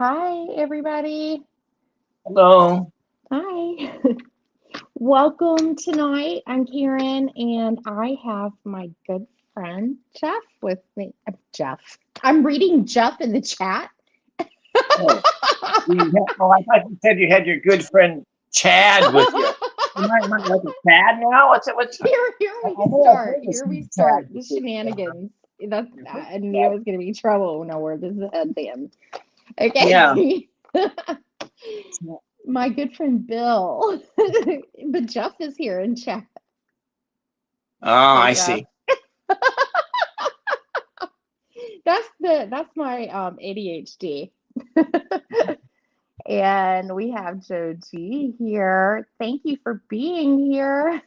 Hi, everybody. Hello. Hi. Welcome tonight. I'm Karen, and I have my good friend Jeff with me. Jeff. I'm reading Jeff in the chat. Oh, oh, I thought you said you had your good friend Chad with you. Am I like a Chad now? What's it? Here I we can know I've start. heard this Here we start. Chad The before. shenanigans. That's I've heard I knew Chad. it was gonna be trouble. No, where this is headband. Yeah. Okay. My good friend Bill. But Jeff is here in chat. Oh, Hey I Jeff. see. That's my ADHD. And we have Joe G here. Thank you for being here.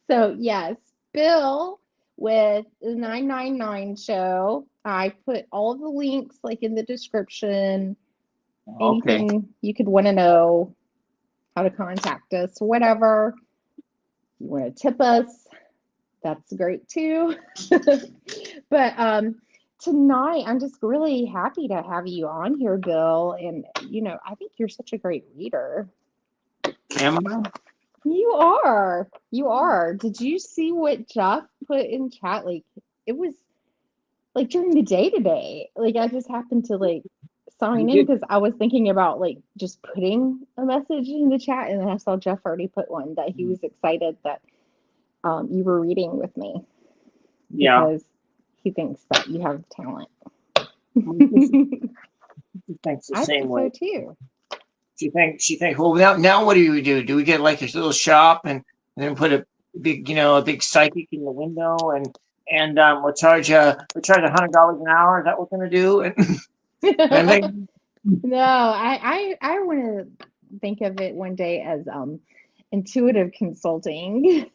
So yes, Bill with the 999 show. I put all the links like in the description. Okay. Anything you could want to know, how to contact us, whatever. You want to tip us, that's great too. But tonight I'm just really happy to have you on here, Bill. And I think you're such a great reader. Am I? You are. You are. Did you see what Jeff put in chat? Like it was like during the day today. Like I just happened to like You sign in did. because I was thinking about like just putting a message in the chat, and then I saw Jeff already put one that he was excited that you were reading with me Yeah. because he thinks that you have talent. Well, she thinks the I same think so way. too. She thinks. Well, now what do we do? Do we get like this little shop and then put a big psychic in the window and we'll charge $100 an hour? Is that what we're gonna do? And then No, I want to think of it one day as intuitive consulting.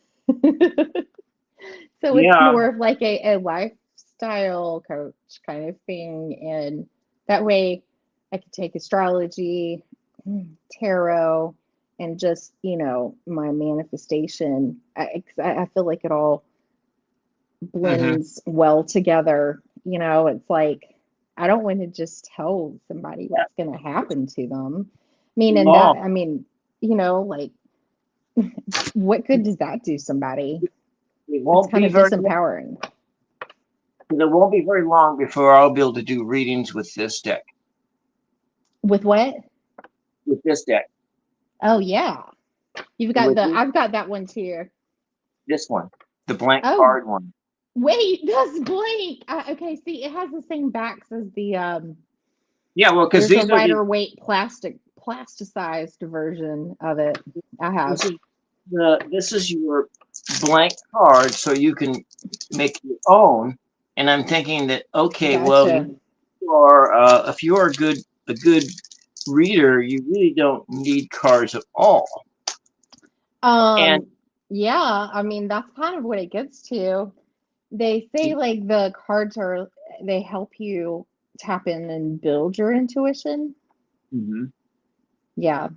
So it's yeah. more of like a lifestyle coach kind of thing. And that way I could take astrology, tarot, and just, my manifestation. I feel like it all hmm blends well together. It's like I don't want to just tell somebody Yeah. what's going to happen to them. I mean, and that, Oh, I mean, like, what good does that do somebody? it It's won't kind be of very long. disempowering. It won't be very long before I'll be able to do readings with this deck. With what? With this deck. Oh, yeah. You've got With I've got that one too. this one. The blank Oh, card one. wait, that's blank. Okay, see, it has the same backs as the, Yeah, well, because there's a these are the lighter weight plasticized version of it. I have. this is this is your blank card, so you can make your own. And I'm thinking that okay, well, Gotcha. if you are a good reader, you really don't need cards at all. And Um, yeah, I mean, that's kind of what it gets to. They say like the cards they help you tap in and build your intuition. Mhm. Yeah.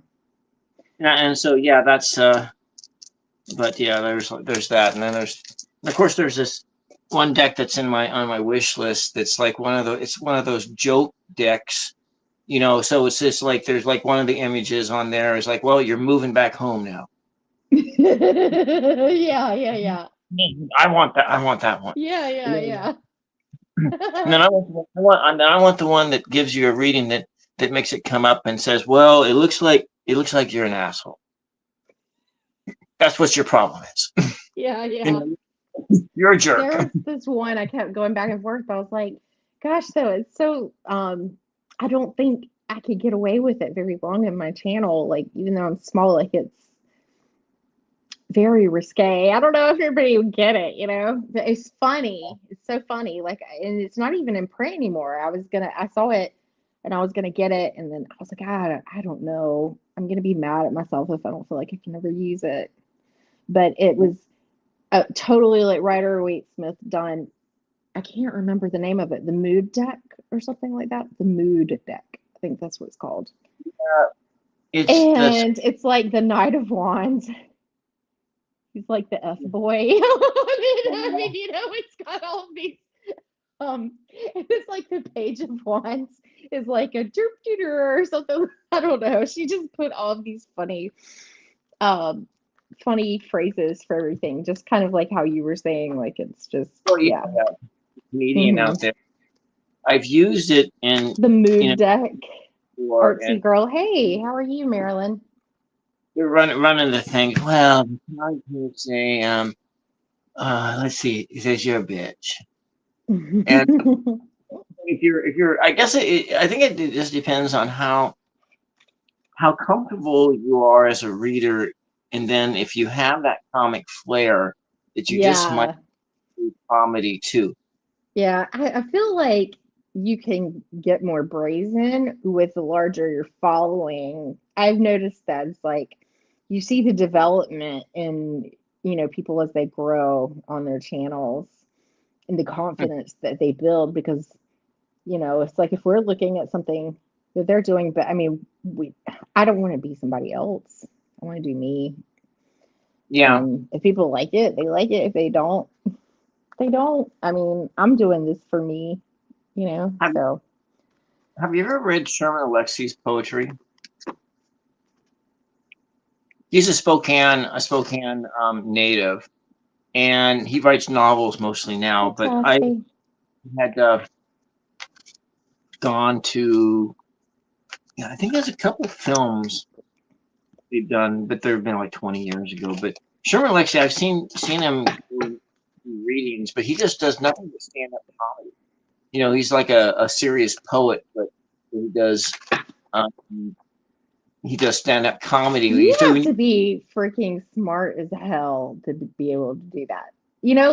and so yeah, that's but yeah, there's that, and then of course there's this one deck that's on my wish list that's like it's one of those joke decks, so it's just like there's like one of the images on there is like, well, you're moving back home now. Yeah, yeah, yeah. I want that one. Yeah, And yeah, then, yeah. and then I want the one that gives you a reading that makes it come up and says, well, it looks like you're an asshole. That's what your problem is. Yeah, You yeah. know, you're a jerk. There was this one I kept going back and forth. I was like, gosh, so it's so I don't think I could get away with it very long in my channel. Like even though I'm small, like it's very risque. I don't know if everybody would get it. But it's funny. It's so funny. Like, and it's not even in print anymore. I saw it and I was gonna get it, and then I was like, I don't know. I'm gonna be mad at myself if I don't feel like I can ever use it. But it was totally like Rider Waite Smith done. I can't remember the name of it. The Mood Deck or something like that. The Mood Deck. I think that's what it's called. It's the And it's like the Knight of Wands. He's like the F boy. It's got all these it's like the Page of Wands. is like a derp dooter or something. I don't know. She just put all of these um, funny phrases for everything. Just kind of like how you were saying, like it's just Oh yeah, yeah. yeah. Comedian hmm out there. I've used it in, The mood deck, for, artsy and girl. Hey, how are you, Marilyn? they're running the thing. Well, I would say, let's see. He says you're a bitch, and if you're, I guess I think it just depends on how comfortable you are as a reader, and then if you have that comic flair, that you just might Yeah. do comedy too. Yeah, I feel like you can get more brazen with the larger your following. I've noticed that it's like you see the development in, people as they grow on their channels and the confidence that they build because, it's like if we're looking at something that they're doing, but I mean, I don't want to be somebody else. I want to do me. Yeah. And if people like it, they like it. If they don't, they don't. I mean, I'm doing this for me, Have, so. have you ever read Sherman Alexi's poetry? He's a Spokane native, and he writes novels mostly now. Hey, But I Cassie. had gone to, yeah, I think there's a couple films they've done, but they've been like 20 years ago. But Sherman Alexie, I've seen him do readings, but he just does nothing but stand up comedy. He's like a serious poet, but he does um, he does stand up comedy. You So have to be freaking smart as hell to be able to do that.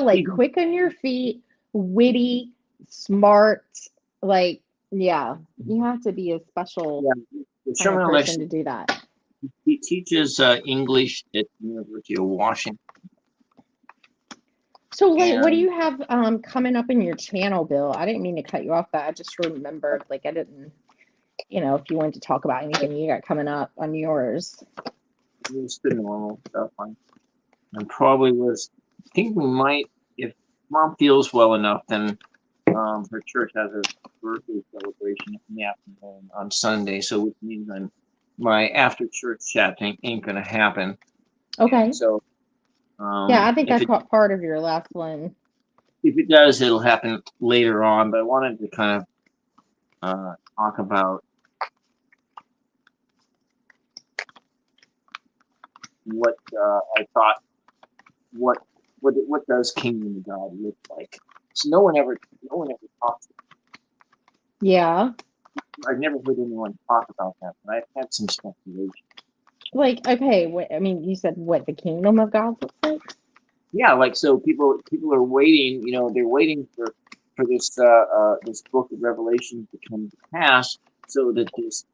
Like he, quick on your feet, witty, smart. Like, yeah, you have to be a special yeah, kind of Sherman person Alexie, to do that. he teaches English at the University of Washington, So, like, what do and you have coming up in your channel, Bill? I didn't mean to cut you off, but I just remembered, like, I didn't, if you wanted to talk about anything you got coming up on yours. just the normal stuff. And probably was. I think we might, if Mom feels well enough, then her church has a birthday celebration in the afternoon on Sunday, so which means my after church chat ain't gonna happen. Okay. And so, Yeah, I think I if it caught part of your last one. if it does, it'll happen later on. But I wanted to kind of talk about what I thought. What does Kingdom of God look like? So no one ever talks. Yeah. I've never heard anyone talk about that, but I've had some speculation. Like, okay, I mean, you said what the kingdom of God looks like? Yeah, like so people are waiting. They're waiting for this book of Revelation to come to pass, so that this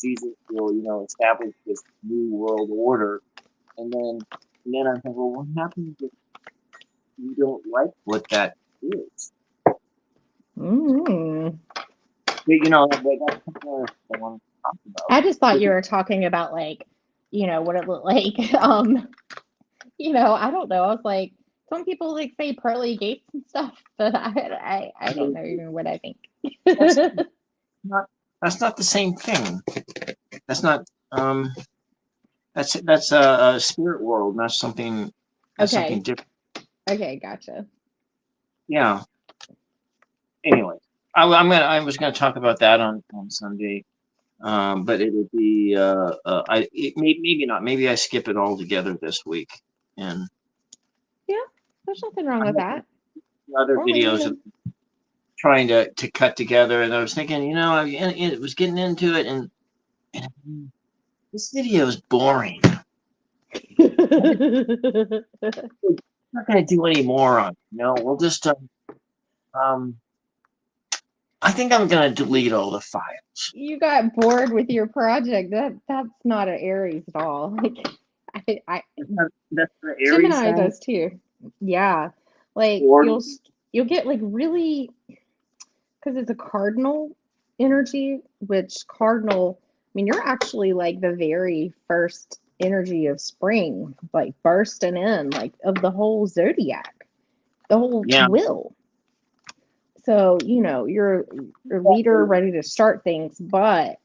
Jesus will establish this new world order, and then I'm thinking, well, what happens if you don't like what that is? Mm. That's something I want to talk about. I just thought you were talking about like, what it looked like. I don't know. I was like, some people like say pearly gates and stuff, but I don't know even what I think. That's not that's not the same thing. That's not that's a spirit world. That's something Okay. different. Okay, gotcha. Yeah. Anyway, I was gonna talk about that on Sunday, but it would be maybe not. Maybe I skip it all together this week, and Yeah, there's nothing wrong I with have that. other Or videos of even trying to cut together, and I was thinking, it was getting into it, and this video is boring. We're not going to do any more on it. We'll just I think I'm going to delete all the files. You got bored with your project. That's not an Aries at all. Like That's the Aries Gemini thing. does too. Yeah. Like Or you'll get like really because it's a cardinal energy, which cardinal, I mean, you're actually like the very first energy of spring, like bursting in, like of the whole zodiac, the whole yeah, wheel. So, you're a leader ready to start things, but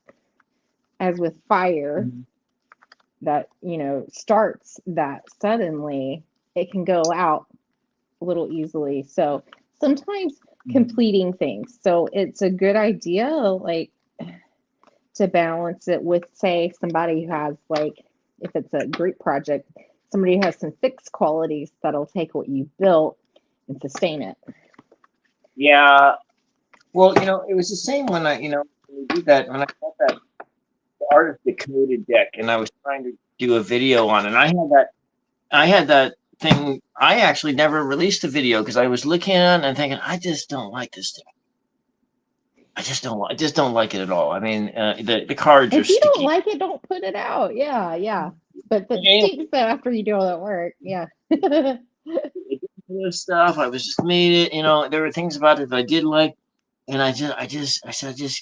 as with fire that, starts that suddenly, it can go out a little easily. So sometimes completing things. So it's a good idea, like, to balance it with, say, somebody who has, like, if it's a group project, somebody who has some fixed qualities that'll take what you built and sustain it. Yeah. Well, it was the same when when we did that, when I got that Artist Decoded deck, and I was trying to do a video on it. And I had that thing. I actually never released a video because I was looking at it and thinking, I just don't like this thing. I just don't like it at all. I mean, the cards are If you don't sticky. like it, don't put it out. Yeah. But Yeah. stinks that after you do all that work. Yeah. This stuff. I was just made it. There were things about it that I did like, and I said, I just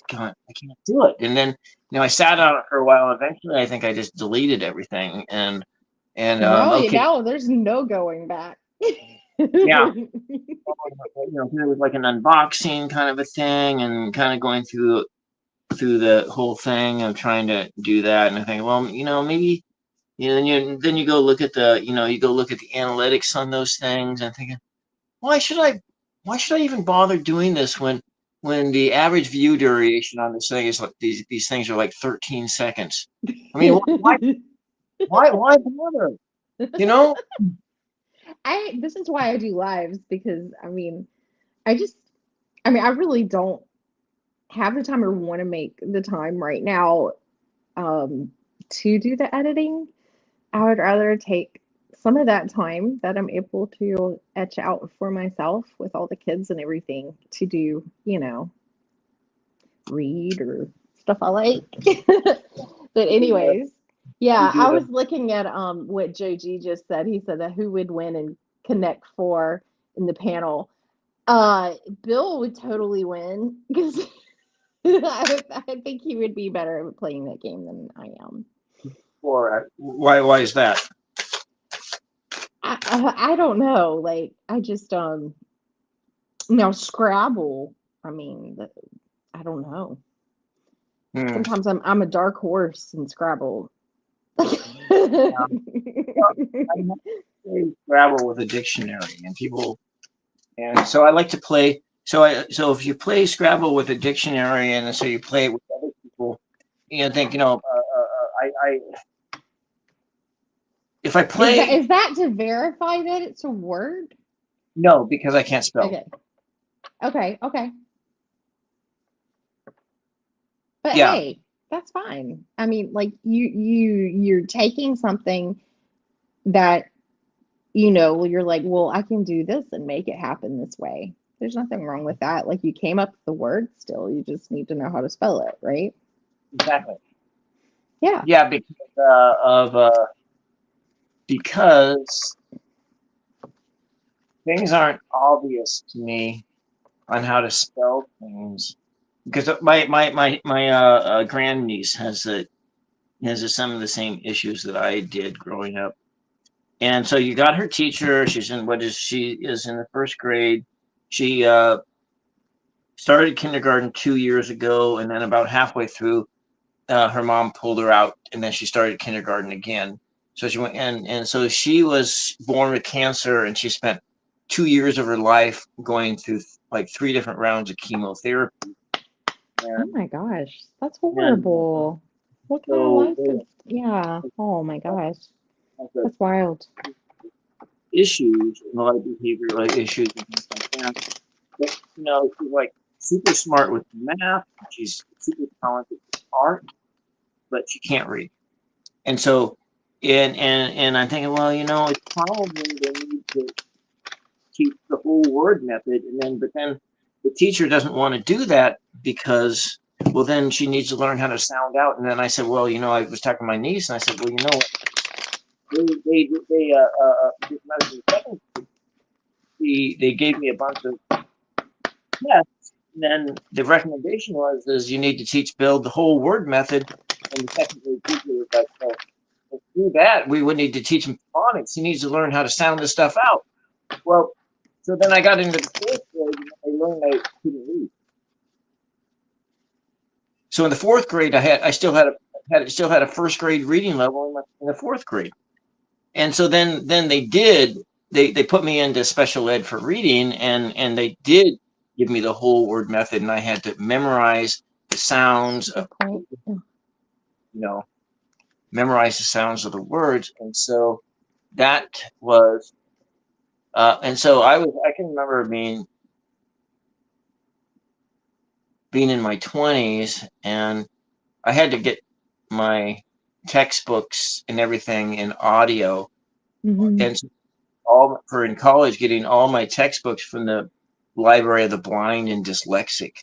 can't. I can't do it. And then, I sat on it for a while. Eventually, I think I just deleted everything. And Well, okay, there's no going back. yeah. It was like an unboxing kind of a thing, and kind of going through the whole thing of trying to do that. And I think, well, maybe, then you go look at the analytics on those things, and thinking, why should I even bother doing this when the average view duration on this thing is like these things are like 13 seconds. I mean, why bother? This is why I do lives, because I really don't have the time or want to make the time right now to do the editing. I would rather take some of that time that I'm able to etch out for myself with all the kids and everything to do, read or stuff I like. But anyways, yeah, I was looking at what Joe G just said. He said that who would win in Connect Four in the panel. Bill would totally win because I think he would be better at playing that game than I am. Or why is that? I don't know. Like, I just now Scrabble. I don't know. Sometimes I'm a dark horse in Scrabble. I Scrabble with a dictionary, and so I like to play. So if you play Scrabble with a dictionary, and so you play it with other people, think if I play, is that to verify that it's a word? No, because I can't spell. Okay. But yeah. Hey, that's fine. I mean, like, you're taking something that you're like, well, I can do this and make it happen this way. There's nothing wrong with that. Like, you came up with the word still. You just need to know how to spell it, right? Exactly. Yeah. Yeah, because things aren't obvious to me on how to spell things. Because my grandniece has some of the same issues that I did growing up. And so you got her teacher. She is in the first grade. She started kindergarten 2 years ago, and then about halfway through, her mom pulled her out, and then she started kindergarten again. So she went, and so she was born with cancer, and she spent 2 years of her life going through like 3 different rounds of chemotherapy. Oh my gosh, that's horrible. What kind of life is? Yeah. Oh my gosh, that's wild. Issues, a lot of behavioral issues, and things like that. But, she's like super smart with math. She's super talented with art, but she can't read. And so, and I'm thinking, well, it's probably they need to teach the whole word method, but then the teacher doesn't want to do that because, well, then she needs to learn how to sound out. And then I said, well, I was talking to my niece, and I said, well, they gave me a bunch of tests, and then the recommendation is you need to teach Bill the whole word method. And the second grade teacher was like, well, to do that, we would need to teach him phonics. He needs to learn how to sound this stuff out. Well, So then I got into the fourth grade and I learned I couldn't read. So in the fourth grade, I still had a first grade reading level in the fourth grade. And so then they put me into special ed for reading, and they did give me the whole word method, and I had to memorize the sounds of, memorize the sounds of the words. And so that was, and so I can remember being in my 20s, and I had to get my textbooks and everything in audio. Mm-hmm. And in college, getting all my textbooks from the Library of the Blind and Dyslexic.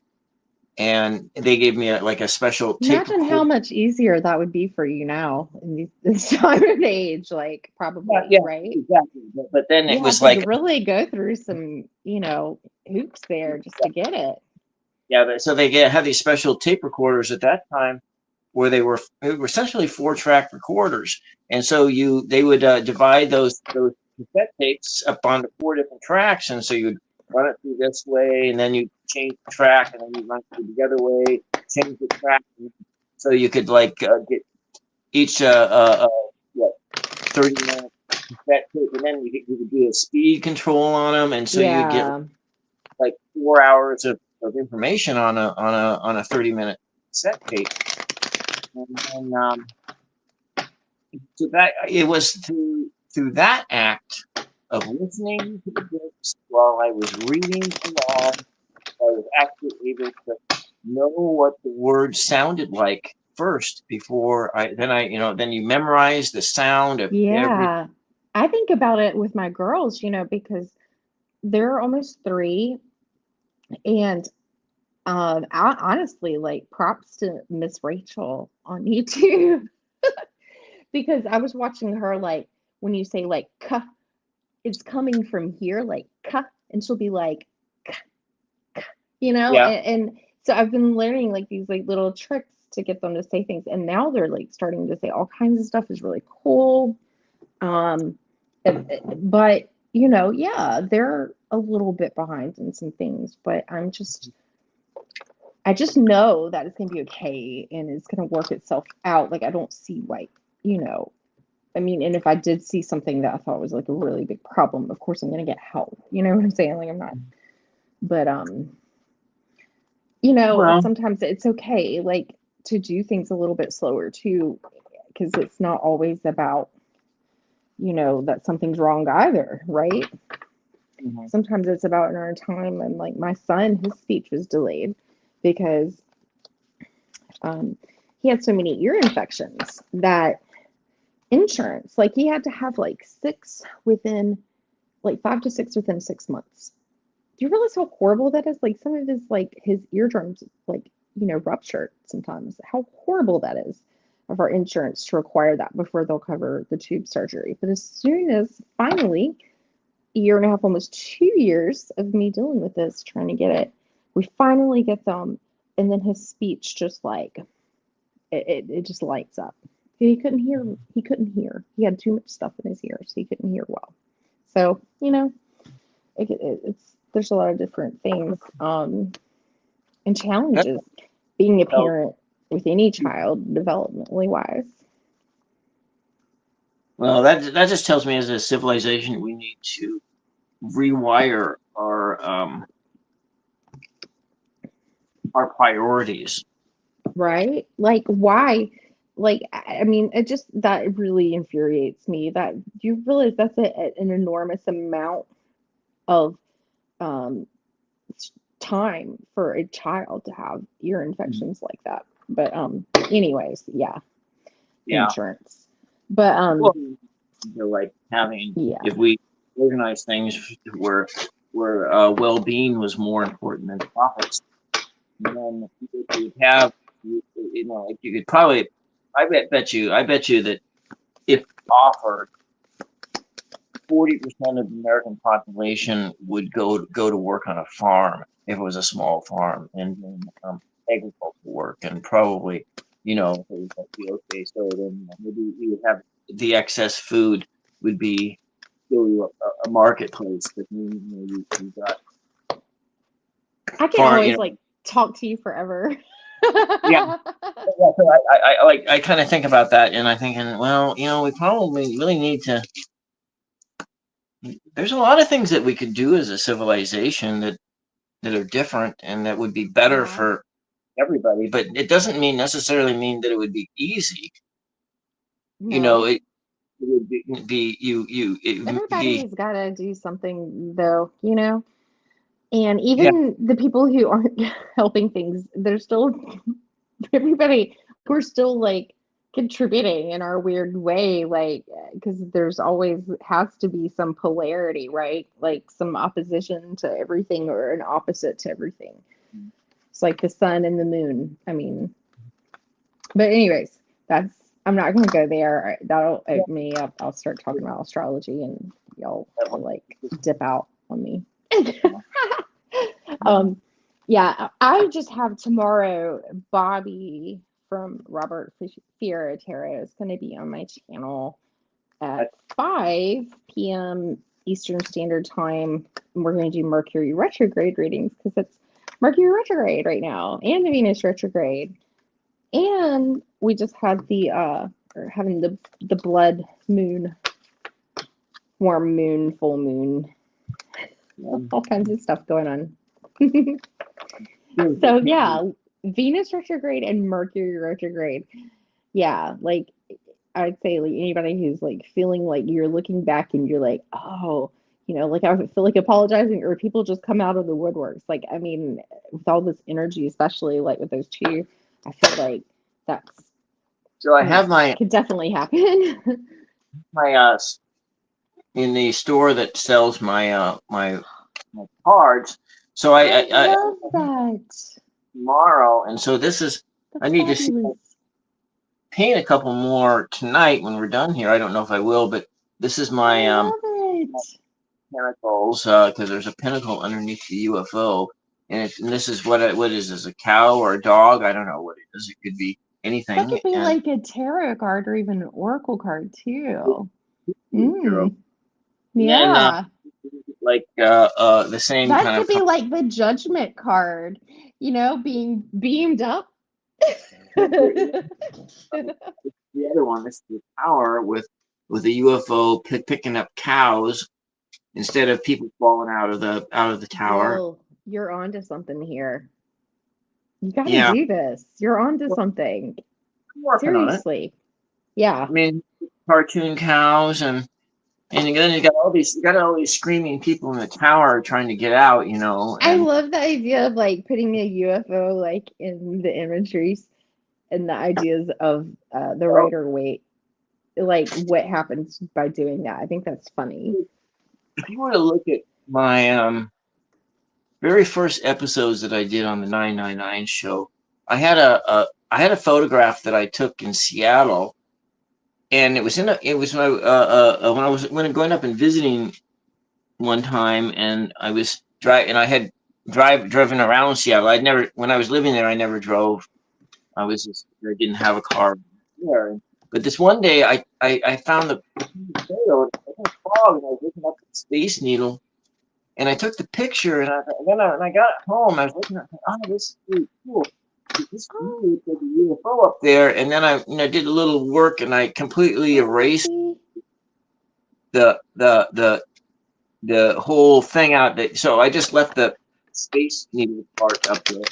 And they gave me a special tape Imagine how much easier that would be for you now in this time of age, like probably, right? Exactly. But then it was like really go through some, hoops there just to get it. Yeah, so they had these special tape recorders at that time where they were essentially 4-track recorders, and so they would divide those cassette tapes up onto 4 different tracks, and so you'd run it through this way, and then you change the track, and then you run it through the other way, change the track, so you could get each 30-minute cassette tape, and then you could do a speed control on them, and so you'd get 4 hours of information on a 30-minute cassette tape. And so that it was through that act of listening to the books while I was reading along, I was actually able to know what the words sounded like first before then you memorize the sound of every. I think about it with my girls, because they're almost 3, and honestly, props to Miss Rachel on YouTube. Because I was watching her, when you say "k," it's coming from here, "k," and she'll be like, "k," and so I've been learning these little tricks to get them to say things, and now they're starting to say all kinds of stuff. Is really cool. But they're a little bit behind in some things, but I just know that it's gonna be okay and it's gonna work itself out. I don't see I mean, and if I did see something that I thought was a really big problem, of course I'm gonna get help. You know what I'm saying? I'm not, but sometimes it's okay to do things a little bit slower too, because it's not always about that something's wrong either, right? Mm-hmm. Sometimes it's about in our time, and my son, his speech was delayed because he had so many ear infections that insurance, he had to have 6 within 5 to 6 within 6 months. Do you realize how horrible that is? Some of his eardrums ruptured sometimes. How horrible that is of our insurance to require that before they'll cover the tube surgery. But as soon as finally a year and a half, almost 2 years of me dealing with this, trying to get it, we finally get them, and then his speech just it just lights up. He couldn't hear. He couldn't hear. He had too much stuff in his ears. He couldn't hear well. So it's there's a lot of different things and challenges being a parent with any child developmentally wise. Well, that just tells me as a civilization we need to rewire our priorities. Right? Why? I mean, it just that really infuriates me. That you realize that's an enormous amount of time for a child to have ear infections like that. But anyways, yeah. Insurance. But having if we organize things where well-being was more important than profits, then you could have you could probably I bet you that if offered, 40% of the American population would go to work on a farm if it was a small farm and agricultural work, and probably okay, so then maybe you would have the excess food would be show you a marketplace, but you got I can far, always like talk to you forever. yeah. Yeah, so I kind of think about that, and I'm thinking, well, we probably really need to. There's a lot of things that we could do as a civilization that are different and that would be better Yeah. for everybody, but it doesn't necessarily mean that it would be easy. No. It would be Everybody's got to do something though, and yeah. even the people who aren't helping things, they're still everybody, we're still like contributing in our weird way, like because there's always has to be some polarity, right? Like some opposition to everything or an opposite to everything. It's like the sun and the moon. I mean, but anyways, that's I'm not going to go there. That'll open me up. I'll start talking about astrology, and y'all will like dip out on me. Yeah, I just have tomorrow. Bobby from Robert Fiera Tarot is going to be on my channel at 5 p.m. Eastern Standard Time. And we're going to do Mercury retrograde readings because it's Mercury retrograde right now and the Venus retrograde. And we just had or having the blood moon, warm moon, full moon, all kinds of stuff going on. So yeah, Venus retrograde and Mercury retrograde. Yeah, like I'd say like anybody who's like feeling like you're looking back and you're like, oh, like I feel like apologizing, or people just come out of the woodworks. Like, I mean, with all this energy, especially like with those two, I feel like that's so I have my could definitely happen. my in the store that sells my my cards. So I love that. Tomorrow, and so this is That's I need fabulous. to paint a couple more tonight when we're done here. I don't know if I will, but this is my I love it. pinnacles because there's a pinnacle underneath the UFO, and this is what is this, a cow or a dog? I don't know what it is. It could be anything. That could be And like a tarot card or even an oracle card too. Mm. Yeah. Like the same That kind could of be like the judgment card, being beamed up. the other one. This is the tower with the UFO picking up cows instead of people falling out of the tower. Bill, you're onto something here. You got to do this. You're onto something. I'm working on it. Seriously. Yeah. I mean, cartoon cows and then you got all these screaming people in the tower trying to get out, I love the idea of like putting a UFO like in the imageries and the ideas of the Rider Waite, like what happens by doing that. I think that's funny. If you were to look at my very first episodes that I did on the 999 show, I had a photograph that I took in Seattle, and it was when I was going up and visiting one time, and I was I had driven around Seattle. When I was living there, I never drove. I didn't have a car there. But this one day, I found the fog, and I was looking up at the Space Needle, and I took the picture, and I got home. I was looking at, oh, this is really cool. This really like a UFO up there, and then I did a little work, and I completely erased the whole thing out. So I just left the Space Needle part up there,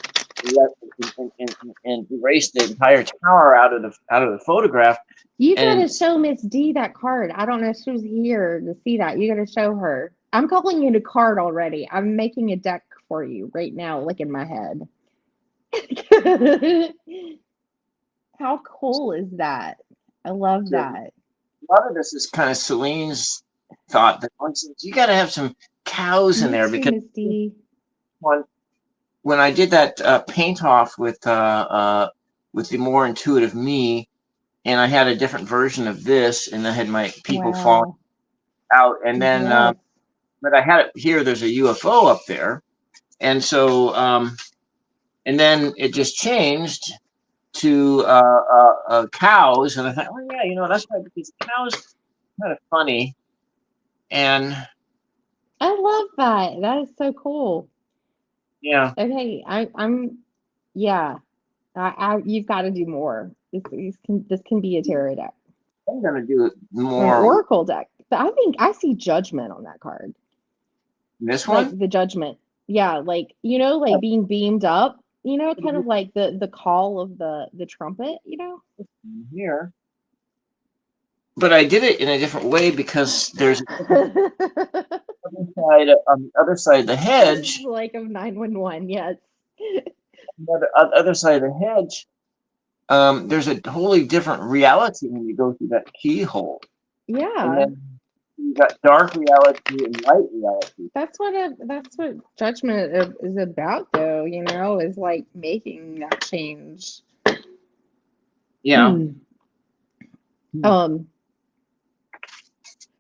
and erased the entire tower out of the photograph. You gotta show Miss D that card. I don't know if she's here to see that. You gotta show her. I'm calling it a card already. I'm making a deck for you right now, like in my head. How cool is that? I love that. A lot of this is kind of Celine's thought that you got to have some cows in there, because when I did that paint off with the more intuitive me, and I had a different version of this, and I had my people falling out, and then but I had it here. There's a UFO up there, and so and then it just changed to cows, and I thought, oh yeah, that's right, because cows are kind of funny. And I love that. That is so cool. yeah, Okay, yeah. You've got to do more. This can be a tarot deck I'm gonna do it or an more. oracle deck. But I think I see judgment on that card, This like one. the judgment. Yeah, like Yeah, like being beamed up. Kind of like the call of the trumpet. here. But I did it in a different way because there's a different other side on the other side of the hedge. Like of 911. Yes. On the other side of the hedge, there's a wholly different reality when you go through that keyhole, and Yeah. then you got dark reality and light reality. That's what judgment is about, though. Is like making that change. Yeah. Um.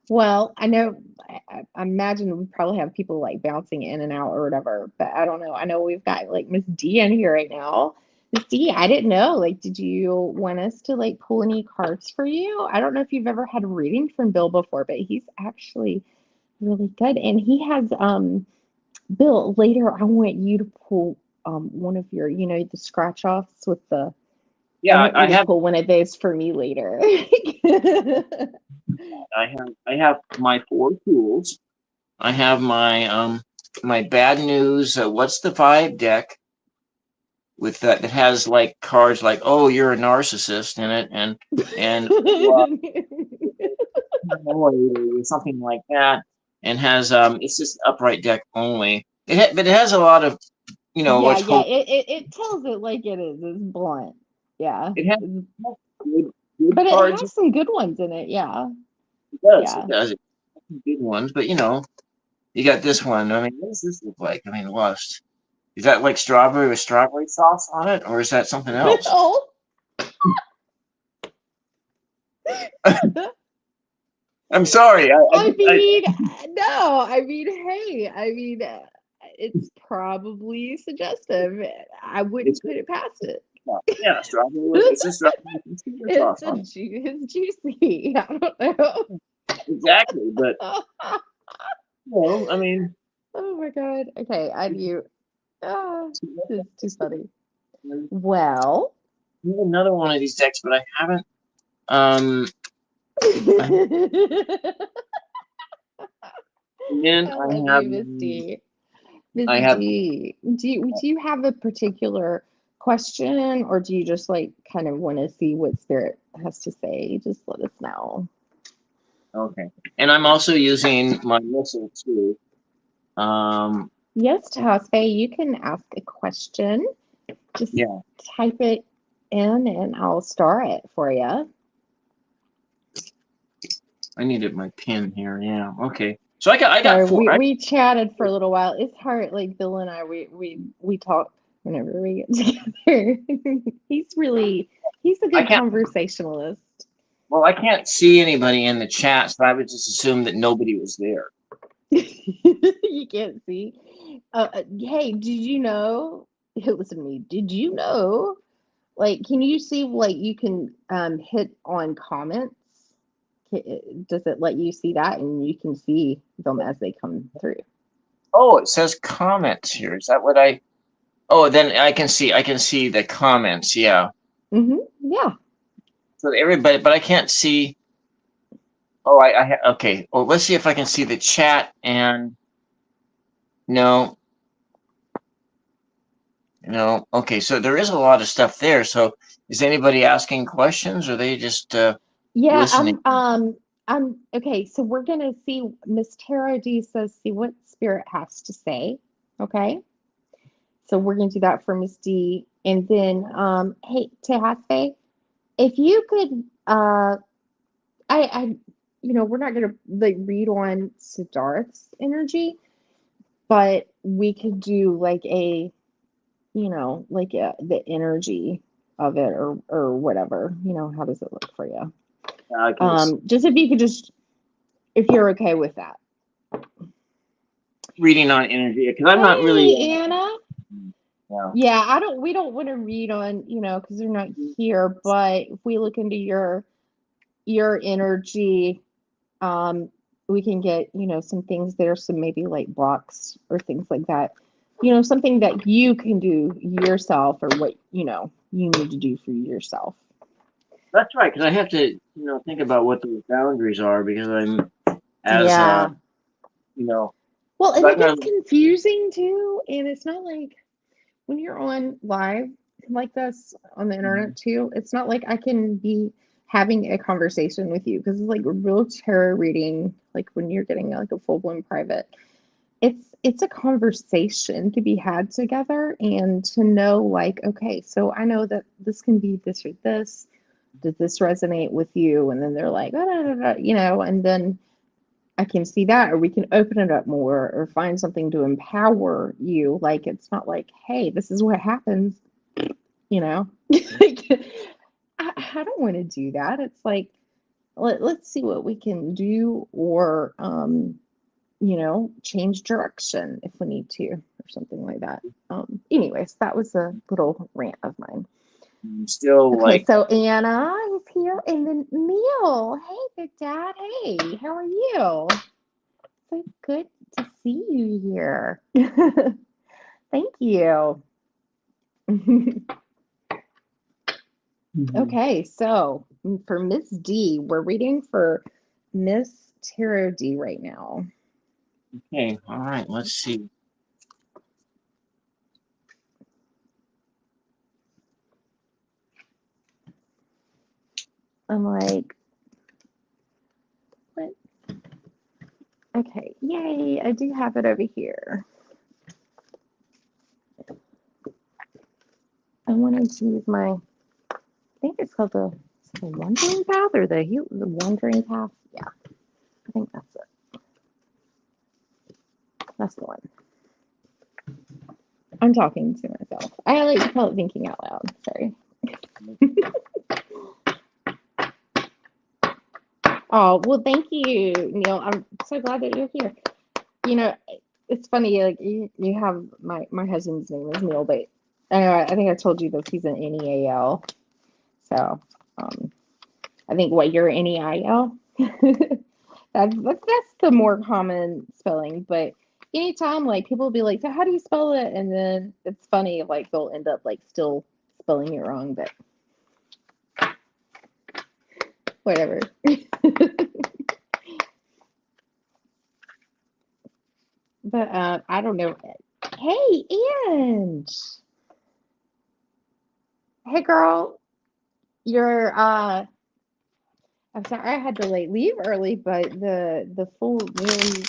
Well, I know. I imagine we probably have people like bouncing in and out or whatever, but I don't know. I know we've got like Miss D in here right now. Miss D, I didn't know. Like, did you want us to like pull any cards for you? I don't know if you've ever had a reading from Bill before, but he's actually really good, and he has Bill. Later, I want you to pull one of your, the scratch offs with the. I Yeah, want you to pull one of those for me later. I have my 4 tools. I have my bad news. What's the vibe deck with that has like cards like, oh, you're a narcissist in it, and something like that, and has it's just upright deck only. But it has a lot of Yeah, let's yeah. hope It tells it like it is. It's blunt. Yeah. it has good But it cards. has some good ones in it. Yeah. It does. Yeah. It does. It has some good ones, but you got this one. I mean, what does this look like? I mean, Lust. Is that like strawberry with strawberry sauce on it, or is that something else? Oh. I'm sorry. No. It's probably suggestive. I wouldn't It's put it past it. yeah, strawberry. It's a strawberry with strawberry sauce on it. It's juicy. I don't know. Exactly, but I mean, Oh my God. Okay, I knew. Ah, this is too funny. I Well, need another one of these decks, but I haven't. Um, I, then I I love have. you, Miss D. Miss I have. D, do you have a particular question, or do you just like kind of want to see what spirit has to say? Just let us know. Okay, and I'm also using my missile too. Um, Yes, Tasfe, you can ask a question. Just yeah. type it in, and I'll star it for you. I needed my pin here. Yeah. Okay. So I got So 4. we chatted for a little while. It's hard, like Bill and I, we talk whenever we get together. He's a I good can't. conversationalist. Well, I can't see anybody in the chat, so I would just assume that nobody was there. You can't see. Hey, did you know? Listen to me. Did you know? Like, can you see like you can hit on comments? Does it let you see that, and you can see them as they come through? Oh, it says comments here. Is that what I? Oh, then I can see. I can see the comments. Yeah. Yeah. So everybody, but I can't see. Oh, okay. Well, let's see if I can see the chat. And no, no. Okay, so there is a lot of stuff there. So is anybody asking questions, or are they just Yeah, listening? okay, so we're gonna see. Miss Tara D says, see what spirit has to say. Okay. So we're gonna do that for Miss D. And then hey, Tehafe, if you could I we're not gonna like read on Siddharth's energy, but we could do like the energy of it, or whatever. How does it look for you? Just if you're okay with that. Reading on energy, because I'm not really. Hey, Anna. Yeah, we don't want to read on, because they're not here, but if we look into your energy, we can get, some things there, some maybe like blocks or things like that. Something that you can do yourself or what, you need to do for yourself. That's right, because I have to, think about what those boundaries are because I'm as Yeah. you know, Well, and it but gets confusing too. And it's not like when you're on live like this on the internet too, it's not like I can be having a conversation with you because it's like a real tarot reading, like when you're getting like a full-blown private. It's a conversation to be had together and to know like, okay, so I know that this can be this or this. Does this resonate with you? And then they're like, "Ah, da, da, da," and then I can see that, or we can open it up more or find something to empower you. Like, it's not like, hey, this is what happens, you know? Like, I don't want to do that. It's like, let's see what we can do or, change direction if we need to or something like that. Anyways, that was a little rant of mine. I'm still Okay, like, so Anna is here, and then Neil. Hey, Big Dad. Hey, how are you? So good to see you here. Thank you. Okay, so for Miss D, we're reading for Miss Tarot D right now. okay, all right, let's see. I'm like, what? Okay, yay, I do have it over here. I wanted to use I think it's called the Wandering Path or the Wandering Path. Yeah, I think that's it. That's the one. I'm talking to myself. I like to call it thinking out loud. Sorry. Oh, well, thank you, Neil. I'm so glad that you're here. It's funny, like you have my husband's name is Neil, but I think I told you that he's an NEAL. So, I think what you're NEIL. That's the more common spelling, but anytime like people will be like, so how do you spell it? And then it's funny, like they'll end up like still spelling it wrong, but whatever. But I don't know. Hey, Ange. Hey, girl. You're I'm sorry I had to like leave early, but the full moon,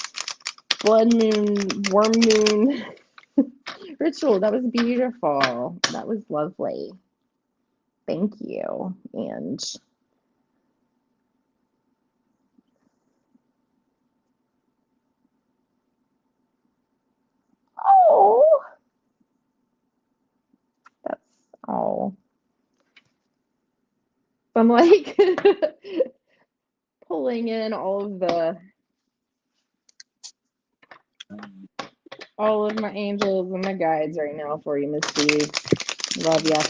blood moon, worm moon ritual, that was beautiful. That was lovely. Thank you, Ange. Oh, that's all. I'm like pulling in all of my angels and my guides right now for you, Miss D. Love ya.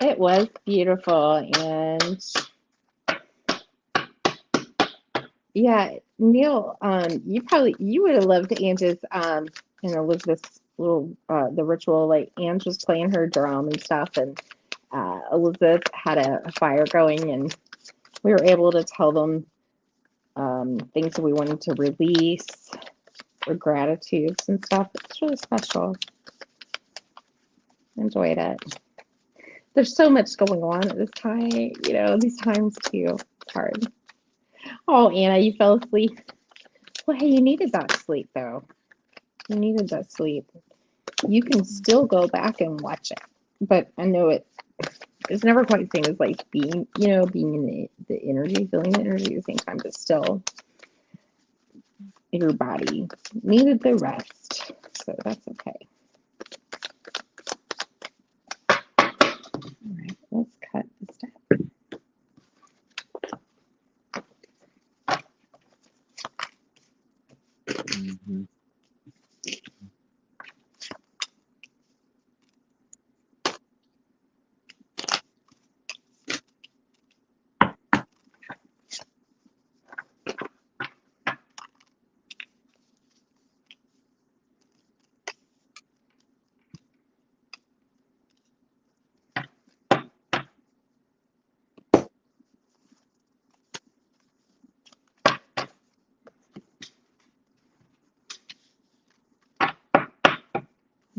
It was beautiful, and yeah, Neil, you would have loved Ange's and Elizabeth's little the ritual. Like Ange was playing her drum and stuff, and Elizabeth had a fire going, and we were able to tell them things that we wanted to release or gratitudes and stuff. It's really special. Enjoyed it. There's so much going on at this time, these times too. It's hard. Oh, Anna, you fell asleep. Well, hey, you needed that sleep though. You needed that sleep. You can still go back and watch it, but I know it's never quite the same as like being in the energy, feeling the energy at the same time, but still your body needed the rest, so that's okay. All right, let's cut the step.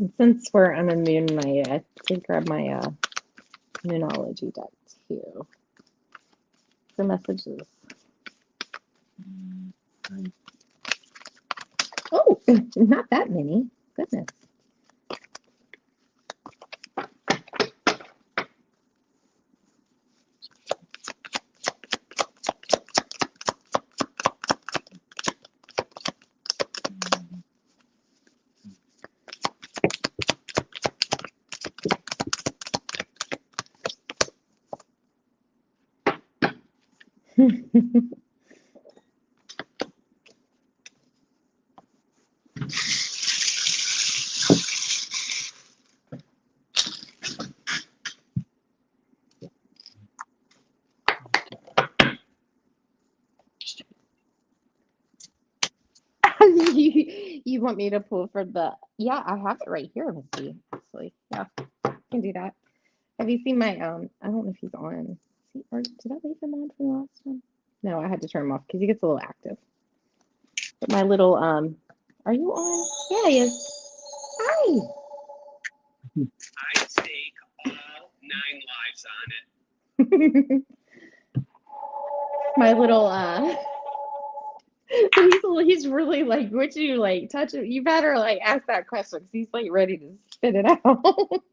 And since we're on a moon night, I did grab my Moonology deck too. The messages. Oh, not that many. Goodness. You want me to pull for the, yeah, I have it right here, Missy, actually. Yeah, I can do that. Have you seen my, I don't know if he's on. Or did I leave him on from the last time? No, I had to turn him off because he gets a little active. But my little, are you on? Yeah, he is. Hi. I'd stake all 9 lives on it. My little, he's really like, would you like touch it? You better like ask that question because he's like ready to spit it out.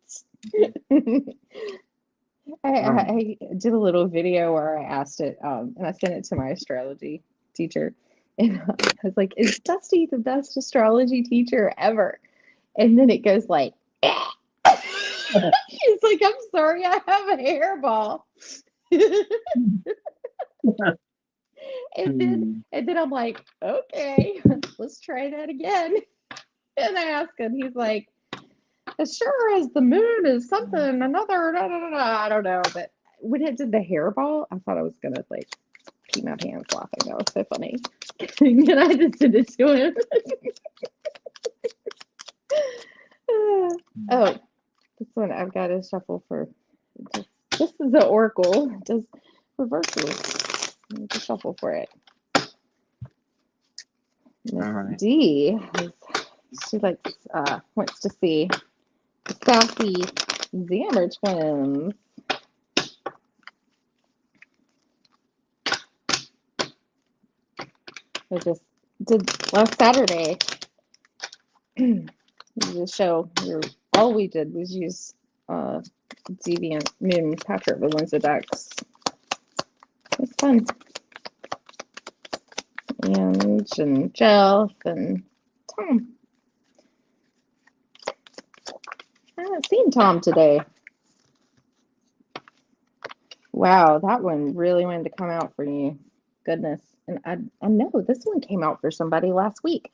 I did a little video where I asked it, and I sent it to my astrology teacher, and I was like, "Is Dusty the best astrology teacher ever?" And then it goes like, he's like, "I'm sorry, I have a hairball." And then I'm like, "Okay, let's try that again." And I ask him, he's like, as sure as the moon is something, another, da, da, da, da. I don't know. But when it did the hairball, I thought I was going to like pee my pants laughing. That was so funny. And I just did it to him. Oh, this one I've got to shuffle for. This is the oracle. It does reversals. I need to shuffle for it. Miss right. D, she likes, wants to see sassy Xander twins. I just did last Saturday. The show. All we did was use Deviant Moon Patrick Valenza decks. It's fun. And Jeff and Tom. I haven't seen Tom today. Wow, that one really wanted to come out for you. Goodness. And I know this one came out for somebody last week.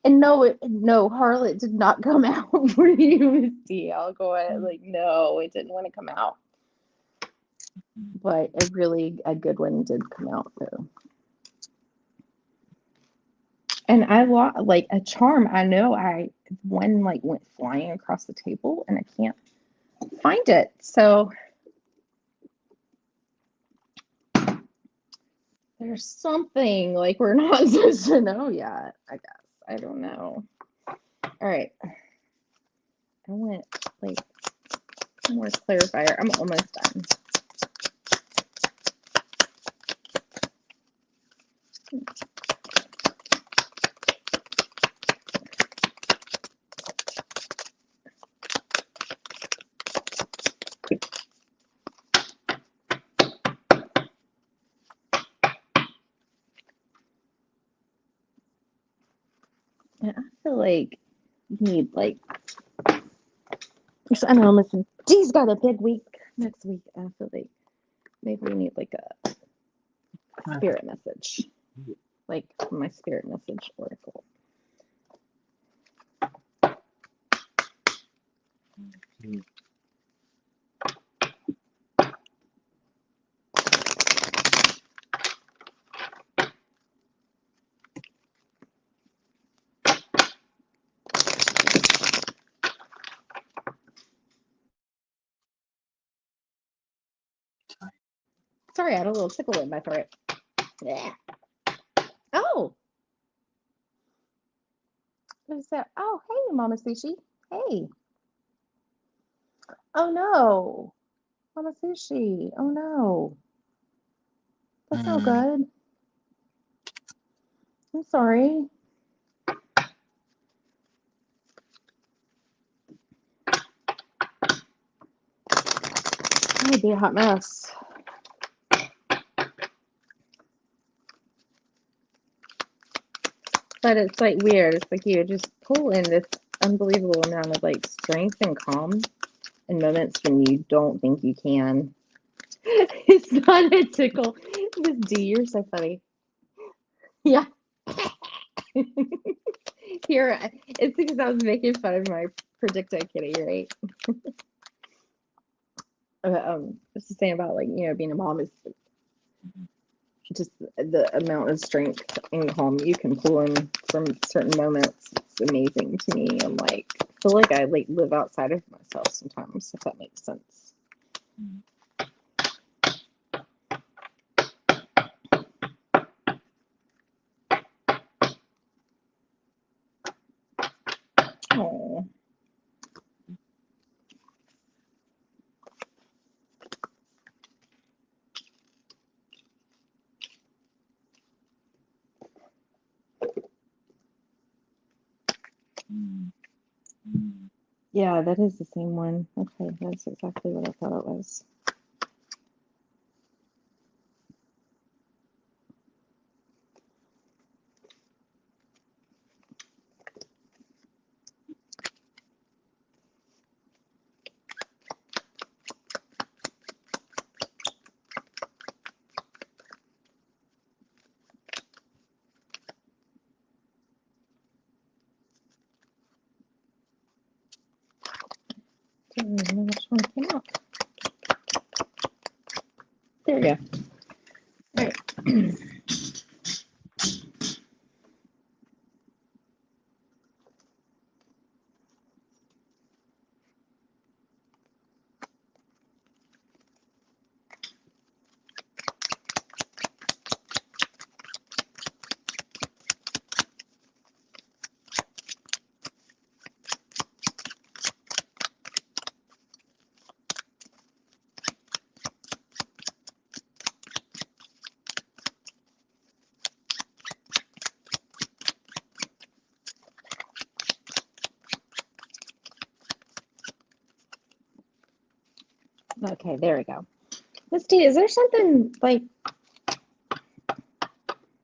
And no, Harlot did not come out for you, Miss D. I'll go ahead. Like, no, it didn't want to come out. But a good one did come out though. And I lost like a charm. I know one like went flying across the table and I can't find it. So there's something like we're not supposed to know yet, I guess. I don't know. All right. I want like some more clarifier. I'm almost done. And I feel like you need like, I know, listen, G's got a big week next week. I feel like maybe we need like a spirit message, like my spirit message oracle. Sorry, I had a little tickle in my throat. Yeah. Oh. What is that? Oh, hey, Mama Sushi. Hey. Oh no. Mama sushi. Oh no. That's not Mm. good. I'm sorry. That would be a hot mess. But it's like weird. It's like you just pull in this unbelievable amount of like strength and calm in moments when you don't think you can. It's not a tickle. This D, you're so funny. Yeah. Here, it's because I was making fun of my predicted kitty, right? Just saying about like, being a mom is just the amount of strength and calm you can pull in from certain moments. It's amazing to me. I'm like, I feel like I like live outside of myself sometimes, if that makes sense. Oh. Yeah, that is the same one. Okay, that's exactly what I thought it was. Don't even know which one came out. There you go. All right. Okay, there we go. Misty, is there something like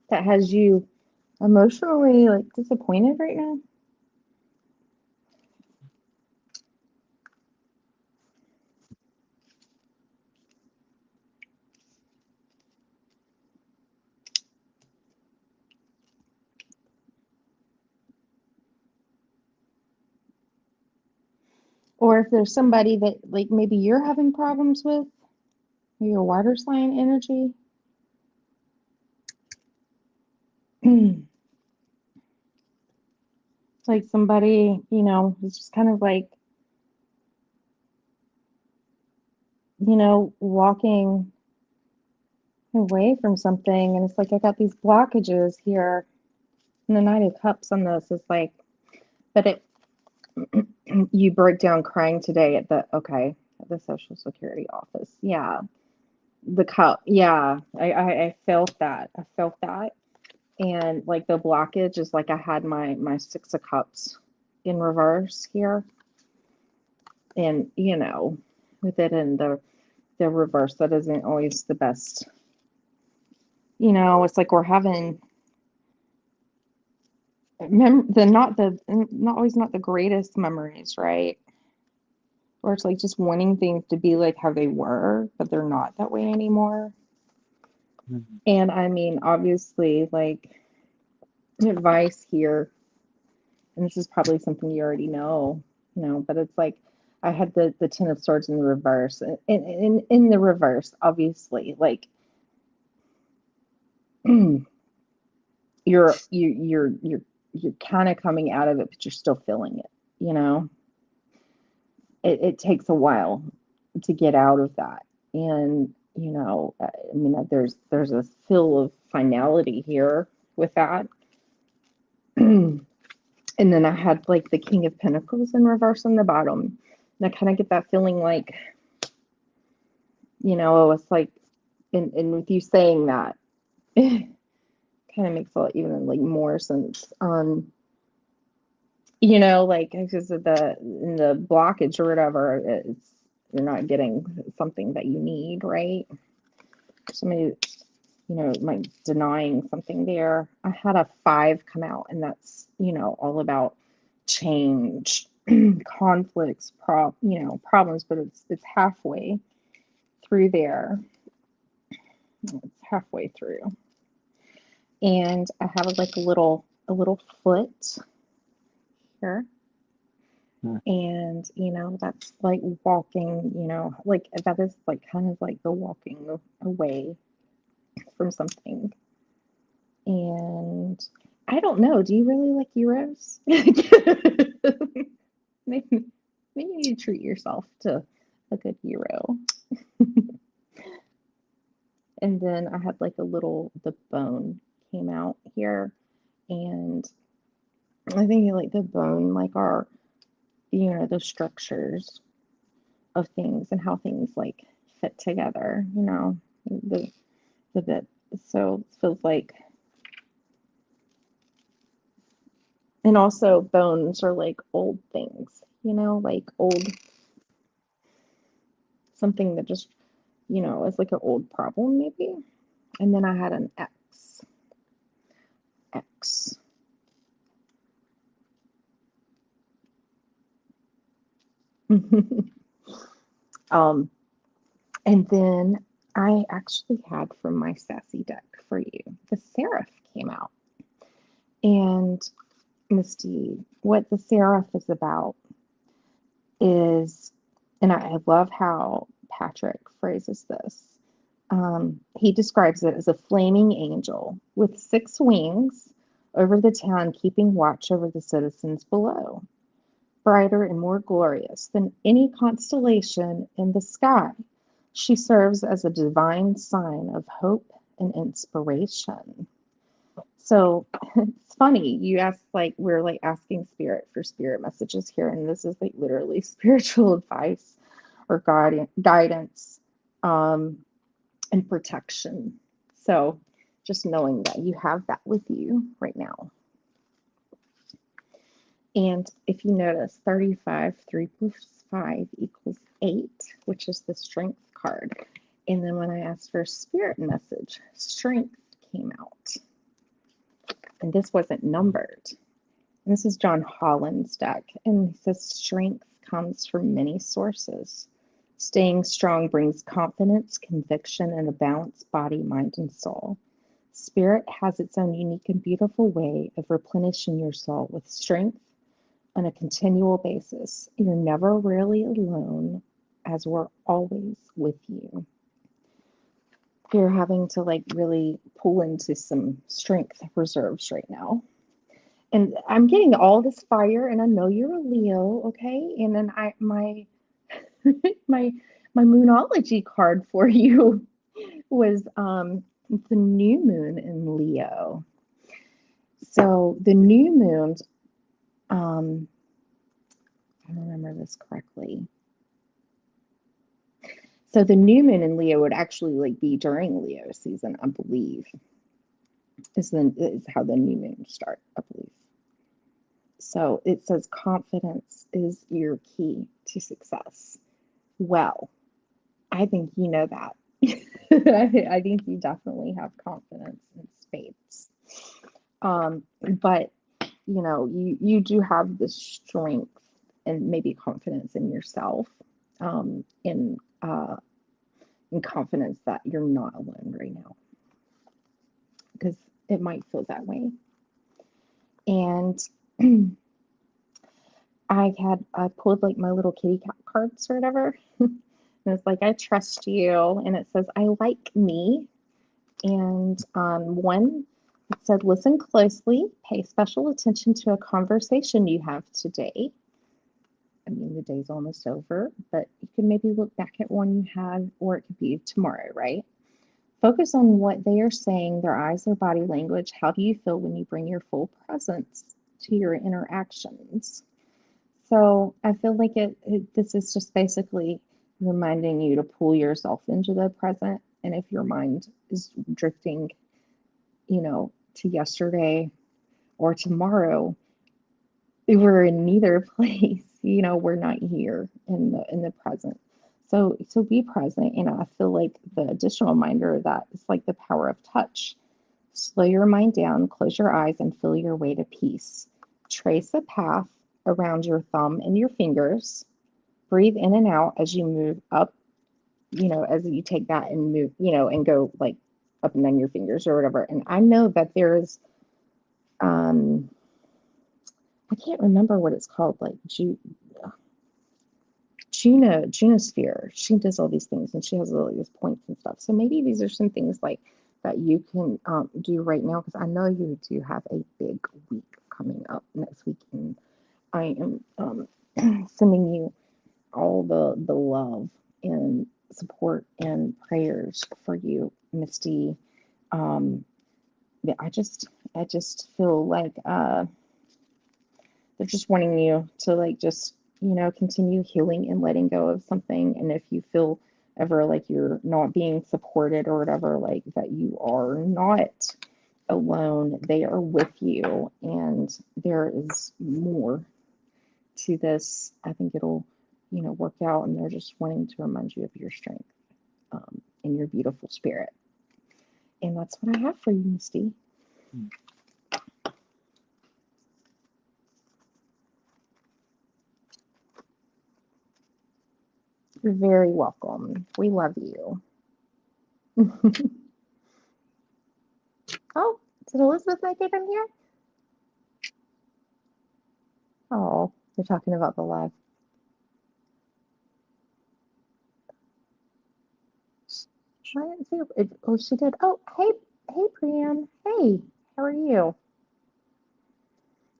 that has you emotionally like disappointed right now? Or if there's somebody that like maybe you're having problems with, or your water sign energy? Like somebody, is just kind of like, walking away from something. And it's like, I got these blockages here. And the Knight of Cups on this is like, but you broke down crying today at the Social Security office. Yeah. The cup. Yeah. I felt that. I felt that. And like the blockage is like I had my Six of Cups in reverse here. And, with it in the reverse, that isn't always the best. It's like we're having not always not the greatest memories, right? Or it's like just wanting things to be like how they were, but they're not that way anymore. Mhm. And I mean, obviously, like advice here, and this is probably something you already know, but it's like I had the Ten of Swords in the reverse, and in the reverse, obviously, like you're kind of coming out of it, but you're still feeling it. You know, it takes a while to get out of that, and I mean, there's a feel of finality here with that. And then I had like the King of Pentacles in reverse on the bottom. And I kind of get that feeling like, it's like, and with you saying that, it kind of makes a lot even like more sense. Like because of in the blockage or whatever, you're not getting something that you need, right? Somebody, like denying something there. I had a 5 come out, and that's, all about change, conflicts, problems, but it's halfway through there. It's halfway through. And I have like a little foot here. And, that's like walking, like that is like kind of like the walking away from something. And I don't know. Do you really like Euros? maybe, maybe you need to treat yourself to a good Euro. And then I had like the bone came out here. And I think like the bone, like our, the structures of things and how things like fit together, the bit. So it feels like, and also bones are like old things, like old, something that just, is like an old problem maybe. And then I had an X. And then I actually had from my sassy deck for you, the Seraph came out. And Misty, what the Seraph is about is, and I love how Patrick phrases this. He describes it as a flaming angel with 6 wings over the town, keeping watch over the citizens below. Brighter and more glorious than any constellation in the sky, she serves as a divine sign of hope and inspiration. So it's funny, you asked, like, we're like asking spirit for spirit messages here, and this is like literally spiritual advice or guidance and protection. So just knowing that you have that with you right now. And if you notice, 35, 3 plus 5 equals 8, which is the strength card. And then when I asked for a spirit message, strength came out. And this wasn't numbered. And this is John Holland's deck. And he says strength comes from many sources. Staying strong brings confidence, conviction, and a balanced body, mind, and soul. Spirit has its own unique and beautiful way of replenishing your soul with strength on a continual basis. You're never really alone, as we're always with you. You're having to like really pull into some strength reserves right now. And I'm getting all this fire, and I know you're a Leo, okay? And then my my moonology card for you was the new moon in Leo. So the new moons, I remember this correctly. So the new moon in Leo would actually like be during Leo season, I believe. Is how the new moon start, I believe. So it says confidence is your key to success. Well, I think you know that. I think you definitely have confidence in spades. But you do have the strength and maybe confidence in yourself, in confidence that you're not alone right now, because it might feel that way. And I pulled like my little kitty cat cards or whatever. And it's like, I trust you. And it says, I like me. And one, it said, listen closely, pay special attention to a conversation you have today. I mean, the day's almost over, but you can maybe look back at one you had, or it could be tomorrow, right? Focus on what they are saying, their eyes, their body language. How do you feel when you bring your full presence to your interactions? So I feel like this is just basically reminding you to pull yourself into the present. And if your mind is drifting, to yesterday or tomorrow, we're in neither place. We're not here in the present. So be present. And I feel like the additional reminder of that is like the power of touch. Slow your mind down, close your eyes, and feel your way to peace. Trace a path around your thumb and your fingers. Breathe in and out as you move up, as you take that and move, and go like up and down your fingers or whatever. And I know that there's, um, I can't remember what it's called, like Junosphere. She does all these things and she has all these points and stuff. So maybe these are some things like that you can do right now, because I know you do have a big week coming up next week, and I am sending you all the love and support and prayers for you, Misty. Um, yeah, I just feel like they're just wanting you to like just continue healing and letting go of something. And if you feel ever like you're not being supported or whatever, like that you are not alone, they are with you, and there is more to this. I think it'll work out, and they're just wanting to remind you of your strength and your beautiful spirit. And that's what I have for you, Misty. You're very welcome. We love you. Oh, did Elizabeth make it in here? Oh, you're talking about the live. I didn't see it. Oh, she did. Oh, hey, Priyan. Hey, how are you?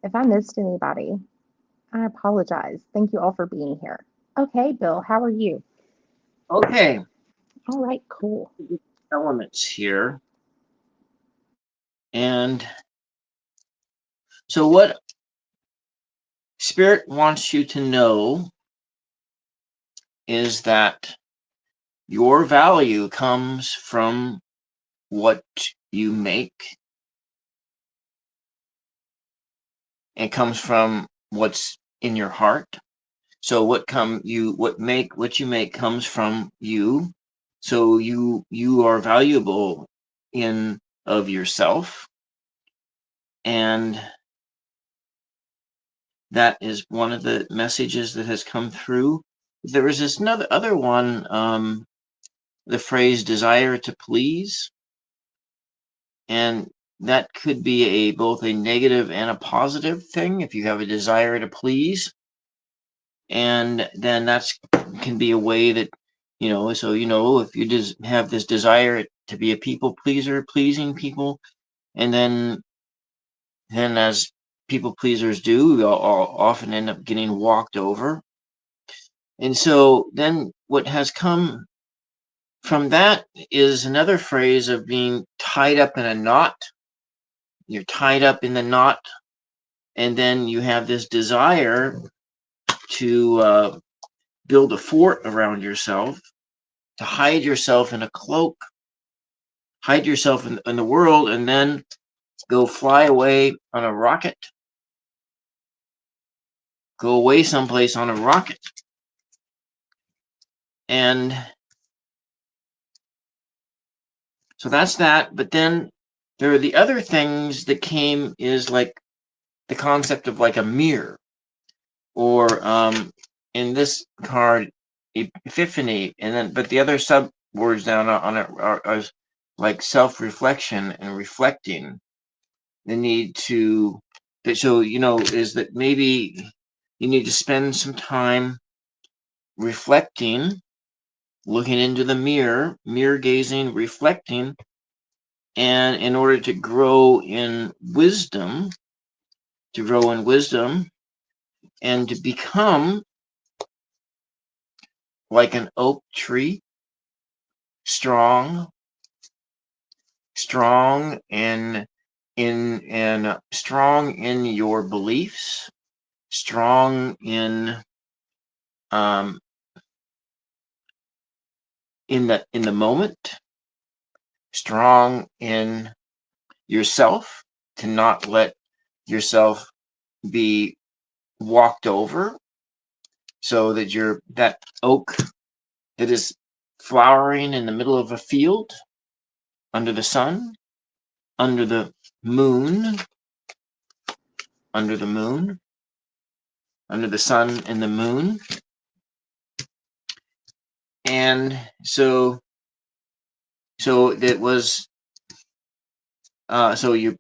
If I missed anybody, I apologize. Thank you all for being here. Okay, Bill, how are you? Okay, All right, cool. elements here. And so what Spirit wants you to know is that your value comes from what you make. It comes from what's in your heart. So what you make comes from you. So you are valuable in of yourself, and that is one of the messages that has come through. There was this other one, the phrase "desire to please," and that could be both a negative and a positive thing. If you have a desire to please, and then that's can be a way that so if you just have this desire to be a people pleaser, pleasing people, and then as people pleasers do, we all often end up getting walked over. And so then what has come from that is another phrase of being tied up in a knot. You're tied up in the knot, and then you have this desire to build a fort around yourself, to hide yourself in a cloak, hide yourself in the world, and then go fly away on a rocket, go away someplace on a rocket. And so that's that. But then there are the other things that came is like the concept of like a mirror, or in this card, epiphany. And then, but the other sub words down on it are like self-reflection and reflecting. The need to, that so is that maybe you need to spend some time reflecting, looking into the mirror gazing, reflecting, and in order to grow in wisdom, and to become like an oak tree, strong strong in and strong in your beliefs, strong in the moment, strong in yourself, to not let yourself be walked over, so that you're that oak that is flowering in the middle of a field, under the sun, under the moon, under the moon, under the sun and the moon. And so that was, so you're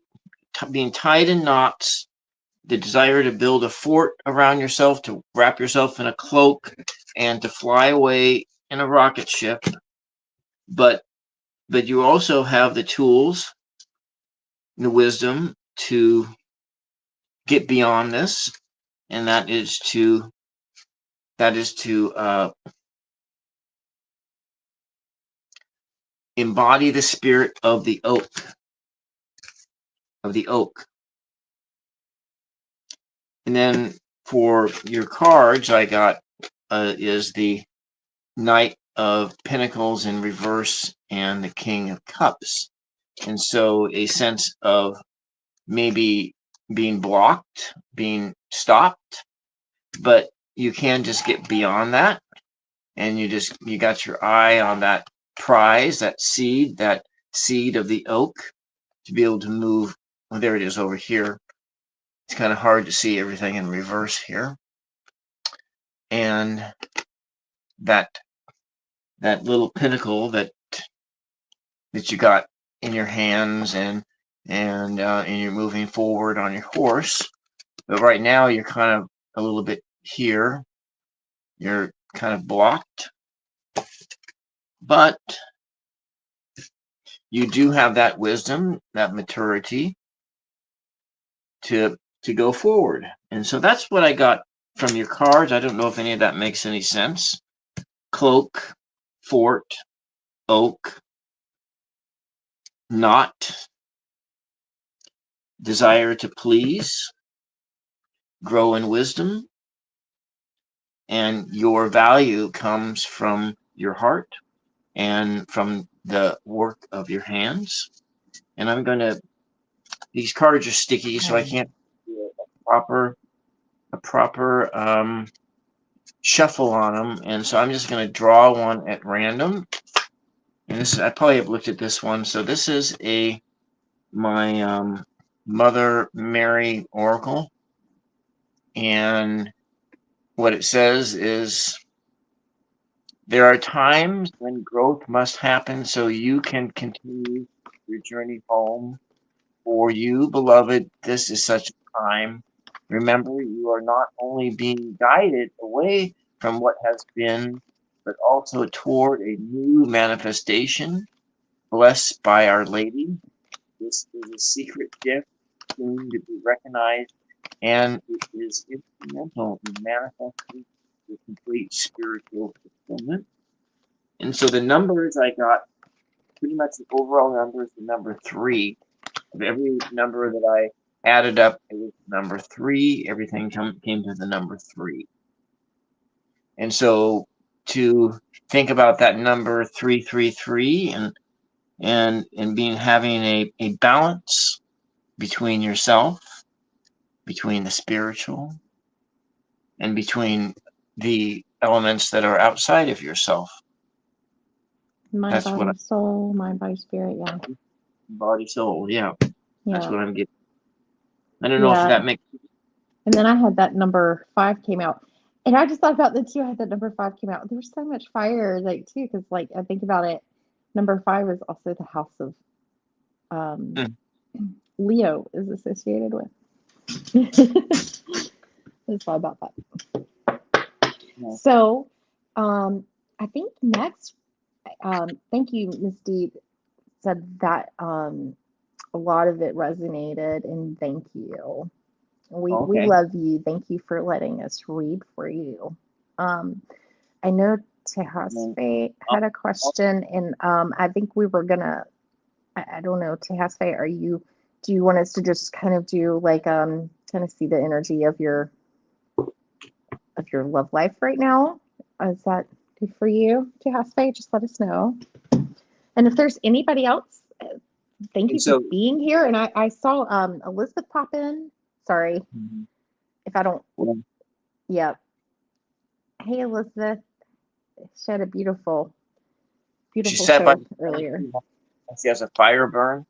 being tied in knots, the desire to build a fort around yourself, to wrap yourself in a cloak, and to fly away in a rocket ship. But you also have the tools, the wisdom to get beyond this, and that is to embody the spirit of the oak. And then for your cards, I got is the Knight of Pentacles in reverse and the King of Cups. And so a sense of maybe being blocked, being stopped, but you can just get beyond that. And you got your eye on that prize, that seed of the oak, to be able to move. Well, there it is over here. It's kind of hard to see everything in reverse here. And that little pinnacle that you got in your hands, and you're moving forward on your horse. But right now you're kind of a little bit here. You're kind of blocked. But you do have that wisdom, that maturity to go forward. And so that's what I got from your cards. I don't know if any of that makes any sense. Cloak, fort, oak, knot, desire to please, grow in wisdom, and your value comes from your heart and from the work of your hands. And I'm going to, these cards are sticky, so I can't do a proper shuffle on them. And so I'm just going to draw one at random. And this is, I probably have looked at this one. So this is my Mother Mary Oracle. And what it says is, there are times when growth must happen so you can continue your journey home. For you, beloved, this is such a time. Remember, you are not only being guided away from what has been, but also toward a new manifestation, blessed by Our Lady. This is a secret gift soon to be recognized, and it is instrumental in manifesting the complete spiritual fulfillment. And so the numbers I got, pretty much the overall number is the number 3. Of every number that I added up, it was number 3. Everything came to the number 3. And so to think about that number 333 and having a balance between yourself, between the spiritual, and between the elements that are outside of yourself. Mind, body, soul, mind, body, spirit, yeah. Body, soul, yeah. That's what I'm getting. I don't know if that makes sense. And then I had that number 5 came out. And I just thought about that too. I had that number 5 came out. There was so much fire, like, too, because, like, I think about it. Number 5 is also the house of Leo is associated with. That's why about that. Yeah. So, I think next, thank you, Ms. Deep, said that a lot of it resonated, and thank you. We love you. Thank you for letting us read for you. I know Tehasfe had a question, and I think we were gonna. I don't know, Tehasfe, do you want us to just kind of do like kind of see the energy of your of your love life right now. Is that good for you to have space? Just let us know. And if there's anybody else, thank you for being here. And I saw Elizabeth pop in. Sorry if I don't. Yep. Hey, Elizabeth. She had a beautiful show earlier. She has a fire burn.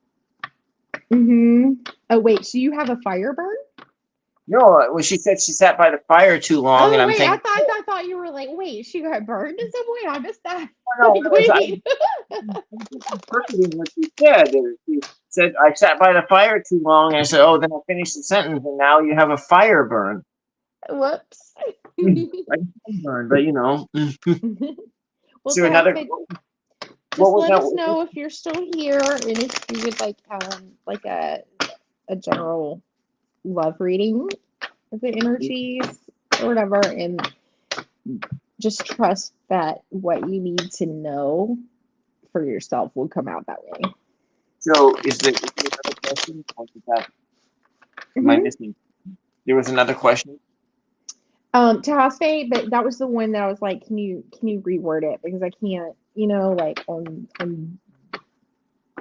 Oh, wait. So you have a fire burn? No, well, she said she sat by the fire too long, and I'm wait, thinking. I thought you were like, wait, she got burned in some way? I missed that. No, wait. I'm interpreting what she said. She said, I sat by the fire too long, and I said, oh, then I finished the sentence, and now you have a fire burn. Whoops. Like burn, but you know. Well, so another. Just let us know if you're still here, and if you would like a general love reading of the energies or whatever, and just trust that what you need to know for yourself will come out that way. So is there another question? Am I missing? There was another question. Tasfe, but that was the one that I was like, can you reword it, because I can't, like on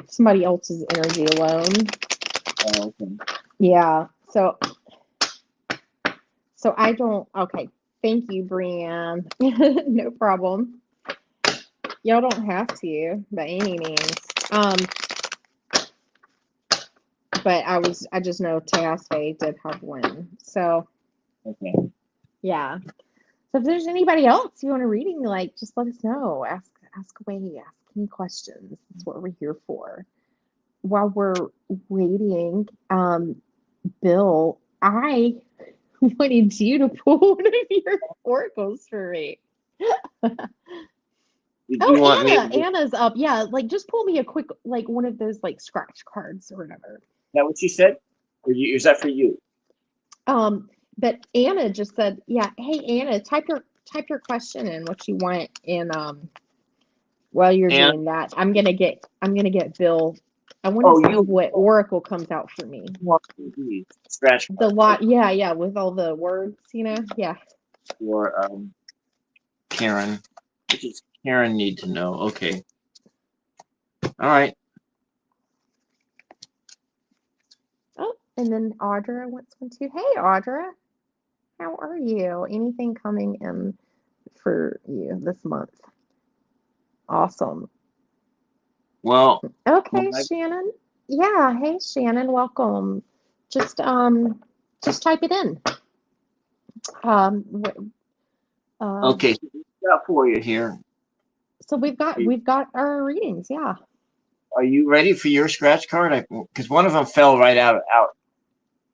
somebody else's energy alone. Oh, okay. Yeah. So I don't. Okay. Thank you, Brianne. No problem. Y'all don't have to by any means. But I just know Tasfe did have one. So. Okay. Yeah. So if there's anybody else you want a reading, like, just let us know. Ask away. Ask any questions. That's what we're here for. While we're waiting, Bill, I wanted you to pull one of your oracles for me. Anna's up. Yeah, like just pull me a quick, like one of those like scratch cards or whatever. Is that what she said? Or is that for you? But Anna just said, yeah, hey Anna, type your question in, what you want, and while you're doing that, I'm gonna get Bill. I want to see what oracle comes out for me. Scratch the lot, yeah, with all the words, yeah. For Karen, what does Karen need to know? Okay, all right. Oh, and then Audra wants one too. Hey, Audra. How are you? Anything coming in for you this month? Awesome. Well. Okay, Shannon. Yeah. Hey, Shannon. Welcome. Just type it in. Okay. So we've got for you here. So we've got our readings. Yeah. Are you ready for your scratch card? Because one of them fell right out.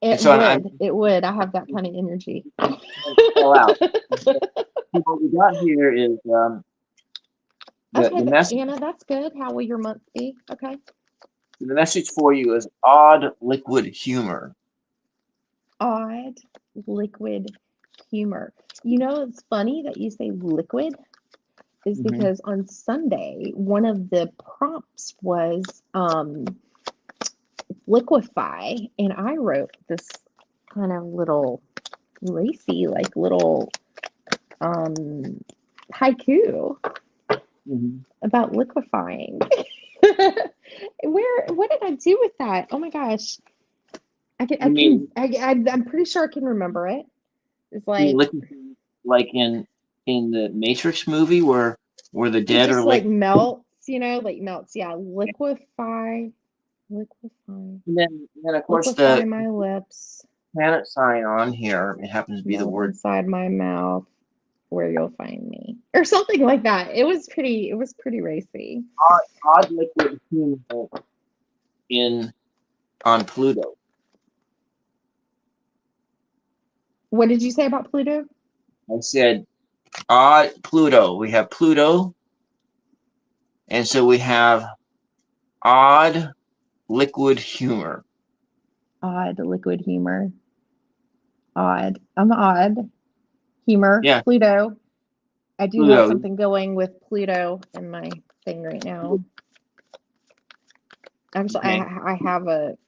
It would. I have that kind of energy. Fell out. So what we got here is the message. Anna, that's good. How will your month be? Okay. So the message for you is odd liquid humor. Odd liquid humor. It's funny that you say liquid, is because on Sunday, one of the prompts was liquefy, and I wrote this kind of little racy, like little haiku about liquefying. What did I do with that? Oh my gosh. I'm pretty sure I can remember it. It's like in the Matrix movie where the dead are like melts, like melts. Yeah, liquefy. And then of course liquefy my lips. Planet sign on here. It happens to be the word inside my mouth, where you'll find me, or something like that. It was pretty racy. Odd liquid humor on Pluto. What did you say about Pluto? I said odd Pluto. We have Pluto, and so we have odd liquid humor. Odd liquid humor. Odd. I'm odd. Humor. Yeah. Pluto. I do have something going with Pluto in my thing right now. Actually, okay. I have a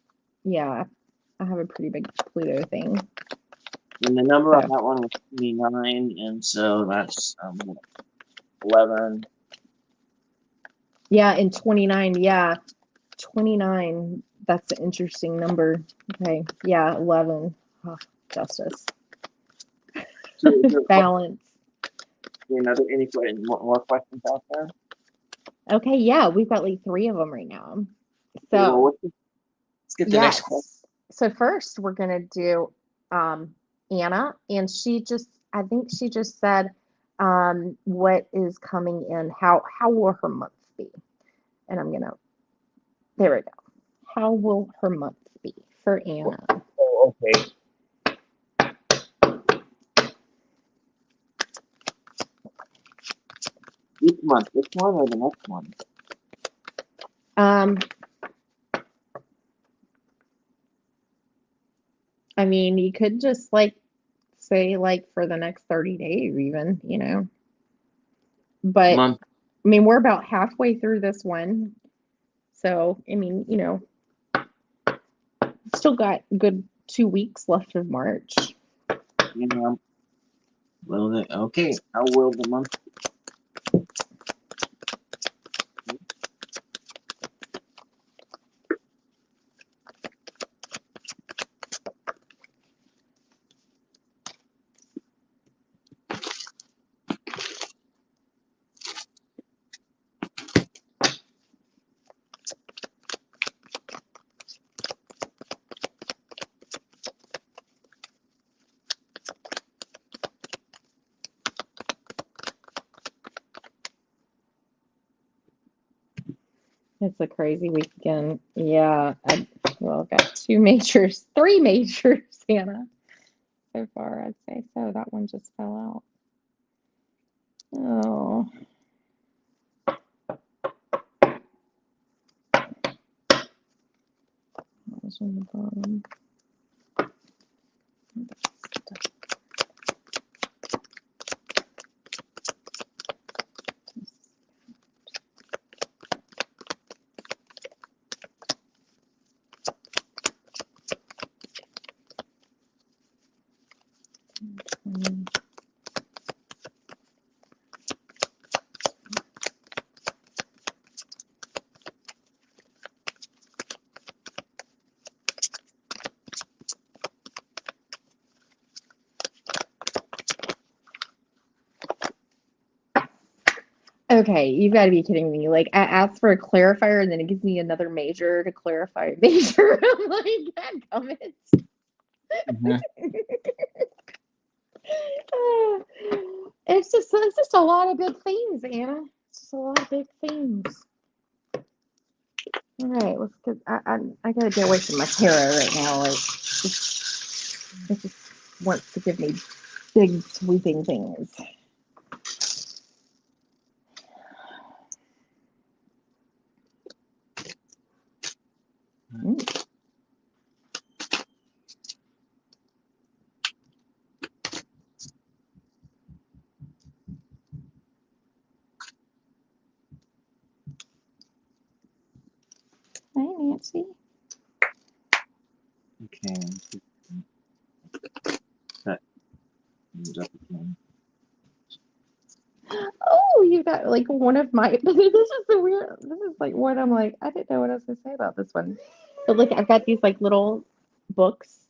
pretty big Pluto thing. And the number on So, that one was 29, and so that's 11. yeah, and 29, yeah, 29. That's an interesting number. Okay, yeah, 11. Oh, justice. So is there Balance. any more questions out there? Okay, yeah, we've got like 3 of them right now. Okay, well, So, let's get the next question. yes. So first we're gonna do Anna, and I think she just said what is coming in, how will her month be? And there we go. How will her month be for Anna? Oh, okay. Each month, this one or the next one? I mean, you could just like say like for the next 30 days even. But Month. I mean, we're about halfway through this one. So, I mean, still got good 2 weeks left of March. Yeah. Well, okay. How will the month? It's a crazy weekend. Yeah. Got 3 majors, Anna, so far, I'd say. So that one just fell out. Oh. That was on the bottom. Okay, you've got to be kidding me. Like, I asked for a clarifier and then it gives me another major to clarify a major. I'm like, dadgummit. Mhm. It's just a lot of big themes, Anna. It's just a lot of big themes. All right, let's get. I gotta get away from my tarot right now. Like, it just wants to give me big sweeping things. Hi, Nancy. Okay. That comes up again. Oh, you got like one of my. This is the weird. This is like what I'm like. I didn't know what I was gonna say about this one. But look, I've got these like little books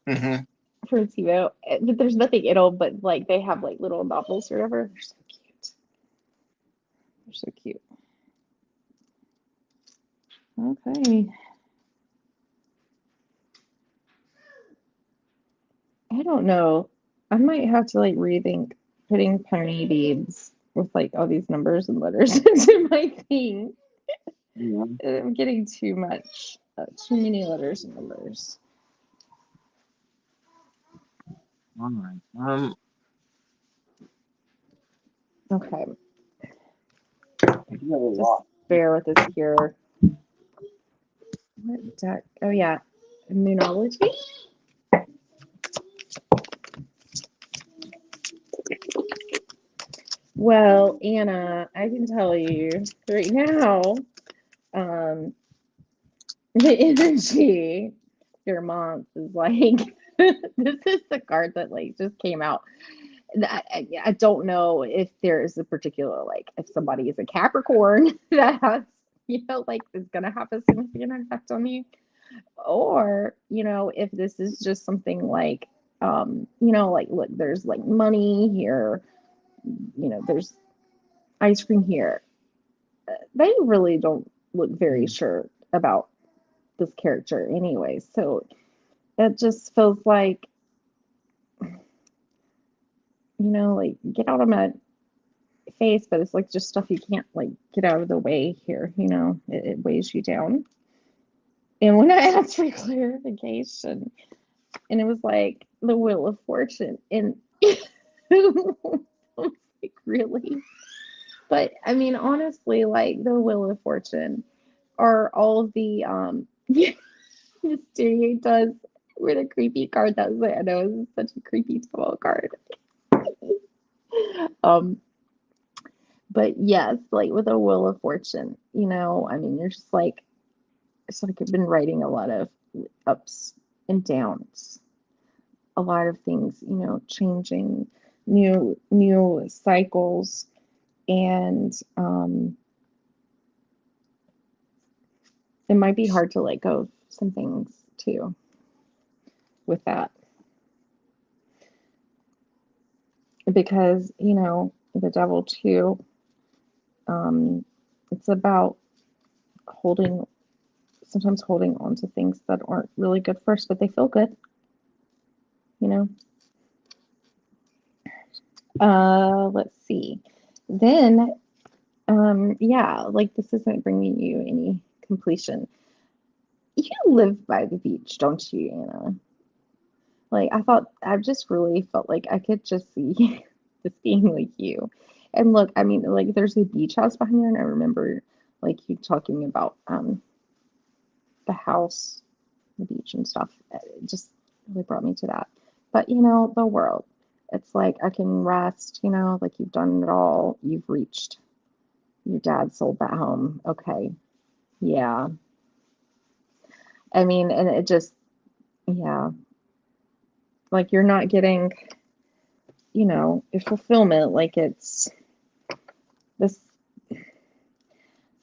Mm-hmm. for Tivo. But there's nothing in them, but like they have like little novels or whatever. They're so cute. They're so cute. Okay. I don't know. I might have to like rethink putting pony beads with like all these numbers and letters into my thing. Yeah. I'm getting too much, too many letters and numbers. All right. Okay. I do have a Just lot. bear with us here. What deck? Oh yeah, Moonology. Well, Anna, I can tell you right now, the energy your month is like This is the card that like just came out. I don't know if there is a particular like if somebody is a Capricorn that has like is gonna have a significant effect on you, or if this is just something like like look, there's like money here, there's ice cream here. They really don't look very sure about this character anyway, so it just feels like like get out of my face, but it's like just stuff you can't like get out of the way here, it weighs you down. And when I asked for clarification, and it was like the Wheel of Fortune, and I was like, really? But I mean, honestly, like the Wheel of Fortune are all of the Mysterio does where the creepy card does it. I know it's such a creepy small card. But yes, like with a Wheel of Fortune, I mean, you're just like, it's like I've been writing a lot of ups and downs, a lot of things, changing, new cycles, and it might be hard to let go of some things too with that, because the devil too, it's about sometimes holding on to things that aren't really good for us, but they feel good, let's see. Then yeah, like this isn't bringing you any completion. You live by the beach, don't you, Anna? Like I just really felt like I could just see this being like you. And look, I mean, like there's a beach house behind there, and I remember like you talking about the house, the beach and stuff. It just really brought me to that. But the world. It's like I can rest, like you've done it all. You've reached. Your dad sold that home. Okay. Yeah. I mean, and it just, yeah. Like you're not getting, your fulfillment. Like it's this,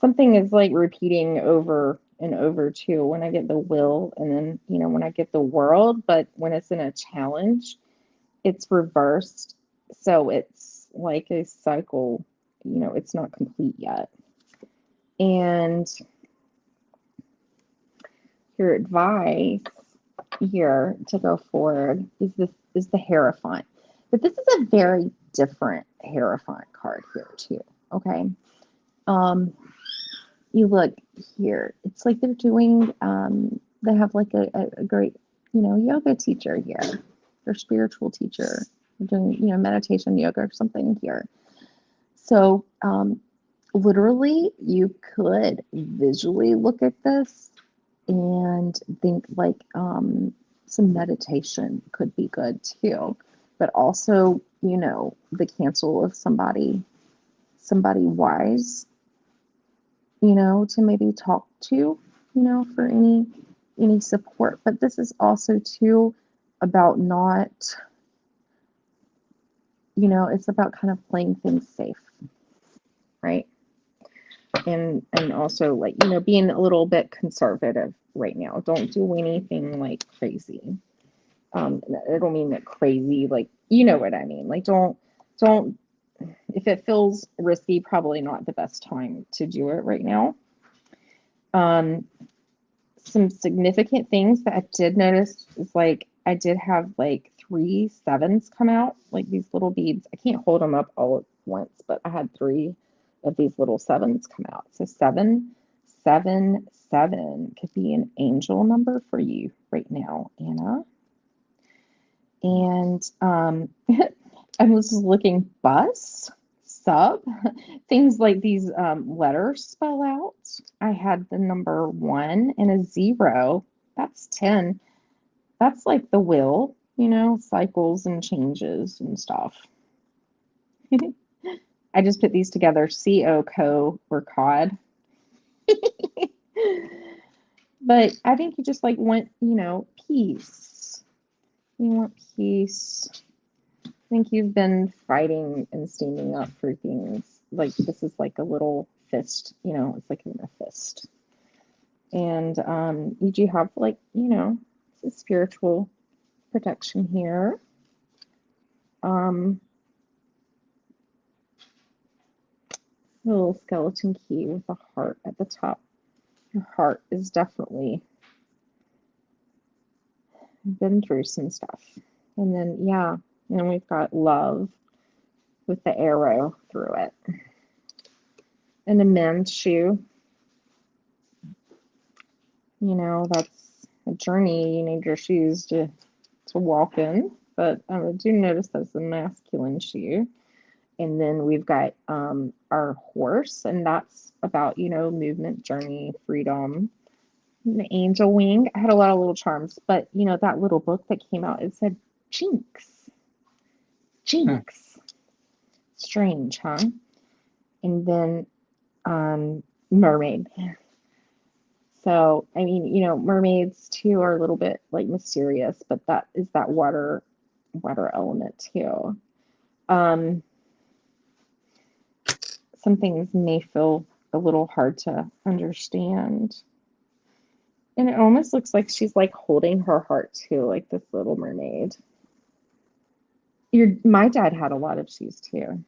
something is like repeating over and over too. When I get the will, and then, when I get the world, but when it's in a challenge, it's reversed. So it's like a cycle, it's not complete yet. And your advice here to go forward is the Hierophant. But this is a very different Hierophant card here too. Okay. You look here, it's like they're doing they have like a great, yoga teacher here, their spiritual teacher. They're doing, meditation yoga or something here. So literally you could visually look at this and think like some meditation could be good too, but also the cancel of somebody wise, to maybe talk to, for any support. But this is also too about not, it's about kind of playing things safe, right? And also like being a little bit conservative right now. Don't do anything like crazy. I don't mean that crazy, like what I mean. Like don't if it feels risky, probably not the best time to do it right now. Some significant things that I did notice is like I did have like 3 sevens come out, like these little beads. I can't hold them up all at once, but I had 3 of these little sevens come out. So 777 could be an angel number for you right now, Anna. And I was looking bus, sub, things like these letters spell out. I had the number 1 and a 0. That's 10. That's like the will, cycles and changes and stuff. I just put these together, C-O, or COD. But I think you just like want, peace. You want peace. I think you've been fighting and standing up for things. Like this is like a little fist, it's like in a fist. And you do have like, a spiritual protection here. A little skeleton key with a heart at the top. Your heart is definitely been through some stuff. And then, yeah, and we've got love with the arrow through it. And a men's shoe. That's a journey. You need your shoes to walk in. But I do notice that's a masculine shoe. And then we've got our horse, and that's about, movement, journey, freedom. The angel wing. I had a lot of little charms, but that little book that came out, it said jinx. Jinx. Strange, huh? And then mermaid. So, I mean, mermaids too are a little bit like mysterious, but that is that water element too. Some things may feel a little hard to understand. And it almost looks like she's like holding her heart too, like this little mermaid. My dad had a lot of shoes too,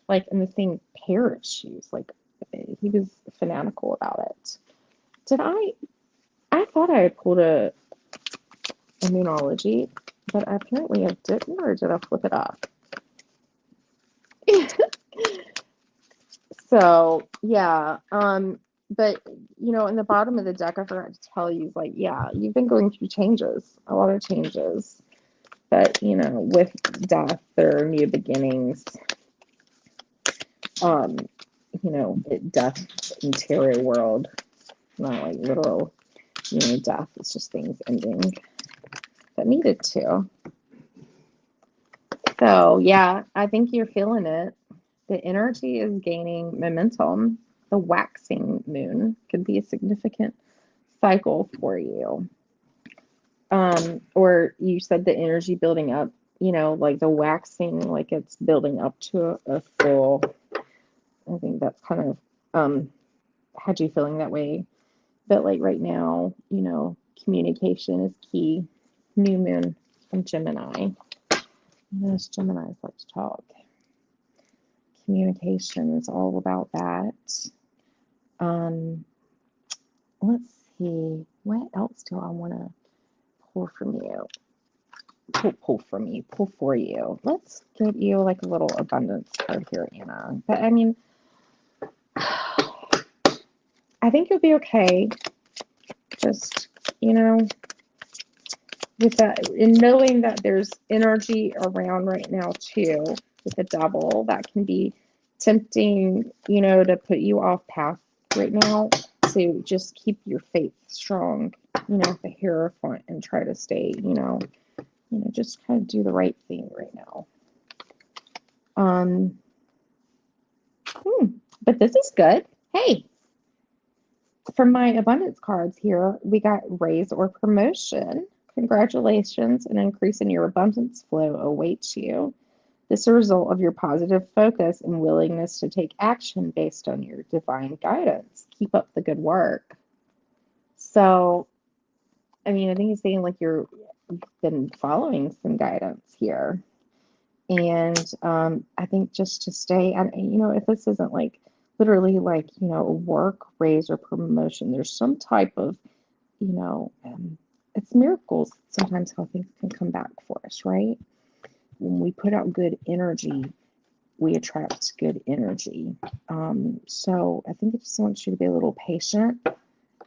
like in the same pair of shoes. Like he was fanatical about it. I thought I had pulled a immunology, but apparently I didn't, or did I flip it up? So yeah, but in the bottom of the deck, I forgot to tell you, like, yeah, you've been going through changes, a lot of changes, but with death, there are new beginnings. Death in tarot world, not like literal, death. It's just things ending that needed to. So yeah, I think you're feeling it. The energy is gaining momentum. The waxing moon could be a significant cycle for you. Or you said the energy building up, like the waxing, like it's building up to a full. I think that's kind of had you feeling that way. But like right now, communication is key. New moon from Gemini. Those Geminis like to talk. Communication is all about that. Let's see. What else do I want to pull from you? Pull for you. Let's give you like a little abundance card here, Anna. But I mean, I think you'll be okay. Just, with that, and knowing that there's energy around right now too, with the devil, that can be tempting, to put you off path right now. So just keep your faith strong, at the Hierophant, and try to stay, just kind of do the right thing right now. But this is good. Hey, from my abundance cards here, we got raise or promotion. Congratulations, an increase in your abundance flow awaits you. This is a result of your positive focus and willingness to take action based on your divine guidance. Keep up the good work. So, I mean, I think he's saying like you've been following some guidance here. And I think just to stay, and if this isn't like literally like, work, raise, or promotion, there's some type of, it's miracles sometimes how things can come back for us, right? When we put out good energy, we attract good energy. So I think I just want you to be a little patient,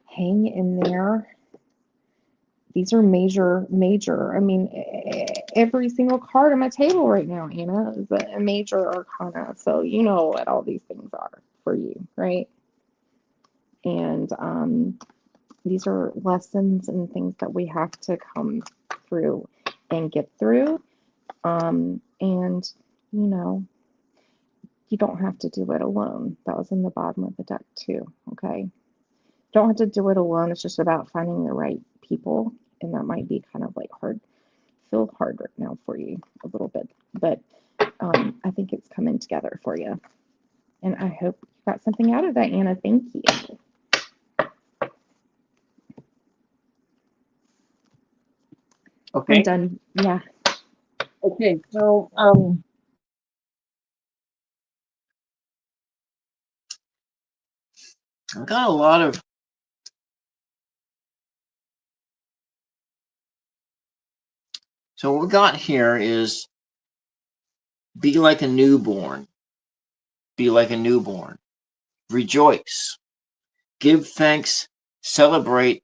hang in there. These are major. I mean, every single card on my table right now, Anna, is a major arcana. So you know what all these things are for you, right? And these are lessons and things that we have to come through and get through. And you don't have to do it alone. That was in the bottom of the deck too. Okay. Don't have to do it alone. It's just about finding the right people. And that might be kind of like hard feel hard right now for you a little bit, but I think it's coming together for you. And I hope you got something out of that, Anna. Thank you. Okay. I'm done. Yeah. Okay. So I've got a lot of. So what we got here is be like a newborn. Be like a newborn. Rejoice. Give thanks. Celebrate.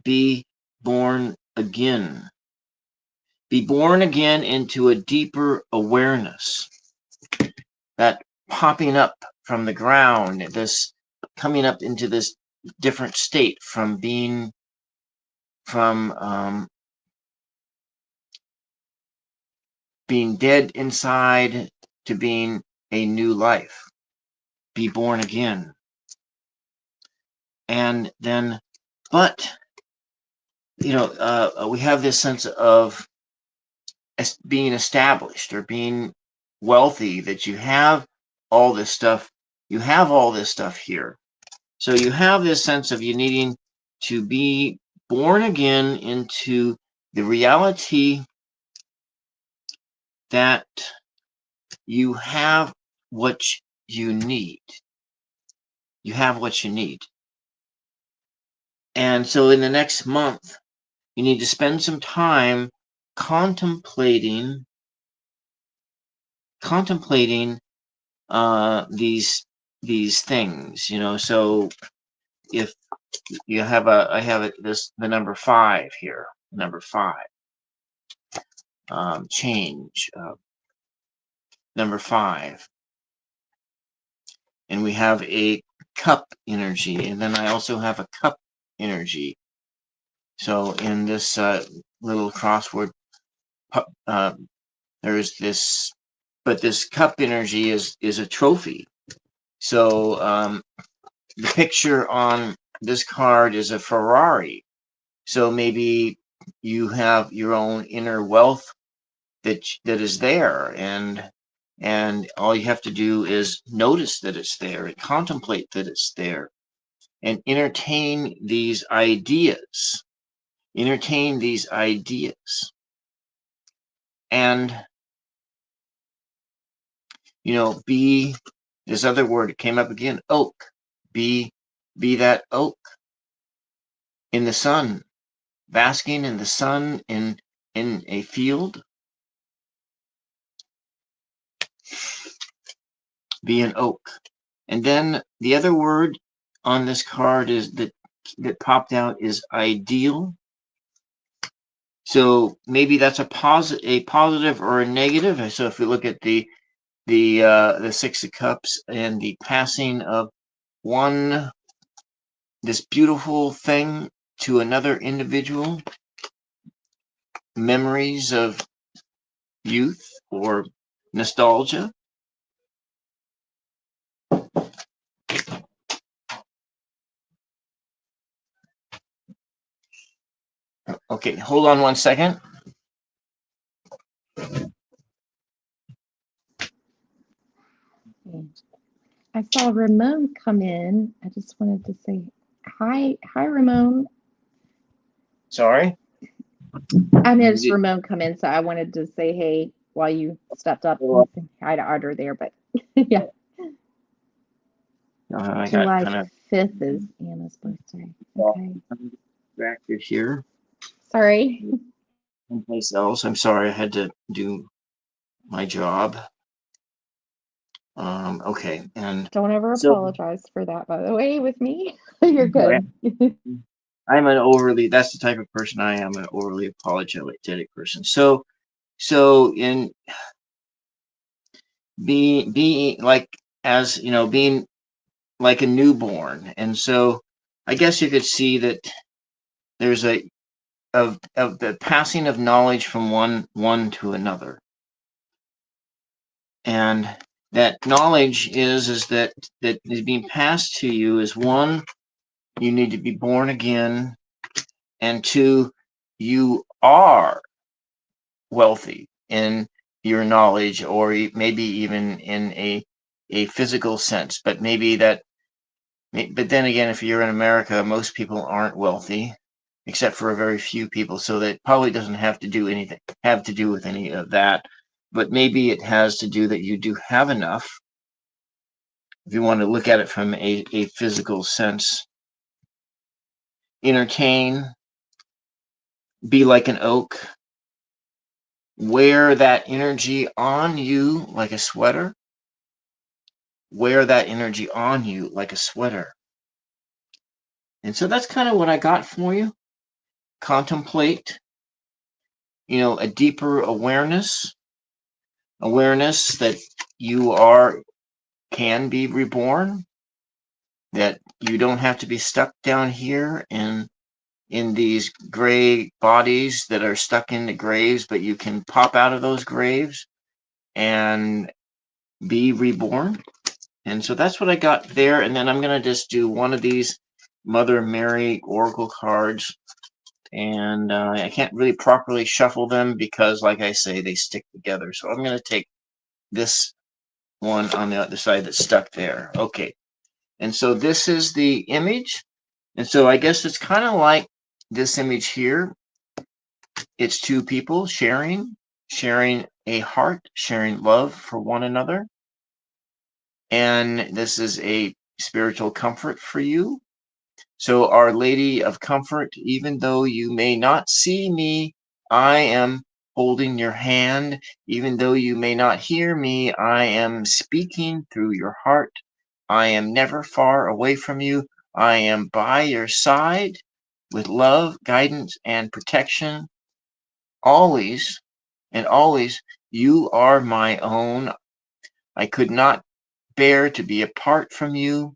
Be born again. Be born again into a deeper awareness. That popping up from the ground, this coming up into this different state from being being dead inside to being a new life. Be born again. And then, but, we have this sense of being established or being wealthy, that you have all this stuff. You have all this stuff here. So you have this sense of you needing to be born again into the reality that you have what you need. You have what you need. And so in the next month, you need to spend some time contemplating these things, so if you have the number 5 here, number 5, change, number 5, and we have a cup energy, and then I also have a cup energy. So in this little crossword, there's this, but this cup energy is a trophy. So the picture on this card is a Ferrari. So maybe you have your own inner wealth that is there, and all you have to do is notice that it's there and contemplate that it's there and entertain these ideas. Entertain these ideas. And be, this other word came up again, oak. Be that oak in the sun, basking in the sun in a field. Be an oak. And then the other word on this card is that popped out is ideal. So maybe that's a positive or a negative. So if we look at the 6 of Cups and the passing of this beautiful thing to another individual, memories of youth or nostalgia. Okay, hold on one second. I saw Ramon come in. I just wanted to say hi, Ramon. Sorry. I noticed Ramon come in, so I wanted to say hey while you stepped up and say hi to Audra there. But yeah, July 5th is Anna's birthday. Okay. Back to here. Sorry. Someplace else. I'm sorry. I had to do my job. Okay, and don't ever apologize for that, by the way, with me. You're good. That's the type of person I am, an overly apologetic person. So in being like, as being like a newborn. And so I guess you could see that there's of the passing of knowledge from one to another. And that knowledge is that is being passed to you is, 1, you need to be born again, and 2, you are wealthy in your knowledge, or maybe even in a physical sense. But maybe that. But then again, if you're in America, most people aren't wealthy, except for a very few people. So that probably doesn't have to do with any of that. But maybe it has to do that you do have enough. If you want to look at it from a physical sense, entertain, be like an oak, wear that energy on you like a sweater. Wear that energy on you like a sweater. And so that's kind of what I got for you. Contemplate, a deeper awareness that you can be reborn, that you don't have to be stuck down here in these gray bodies that are stuck in the graves, but you can pop out of those graves and be reborn. And so that's what I got there. And then I'm going to just do one of these Mother Mary Oracle cards. And I can't really properly shuffle them because, like I say, they stick together. So I'm going to take this one on the other side that's stuck there. Okay. And so this is the image. And so I guess it's kind of like this image here. It's two people sharing a heart, sharing love for one another. And this is a spiritual comfort for you. So, Our Lady of Comfort, even though you may not see me, I am holding your hand. Even though you may not hear me, I am speaking through your heart. I am never far away from you. I am by your side with love, guidance, and protection. Always and always, you are my own. I could not bear to be apart from you.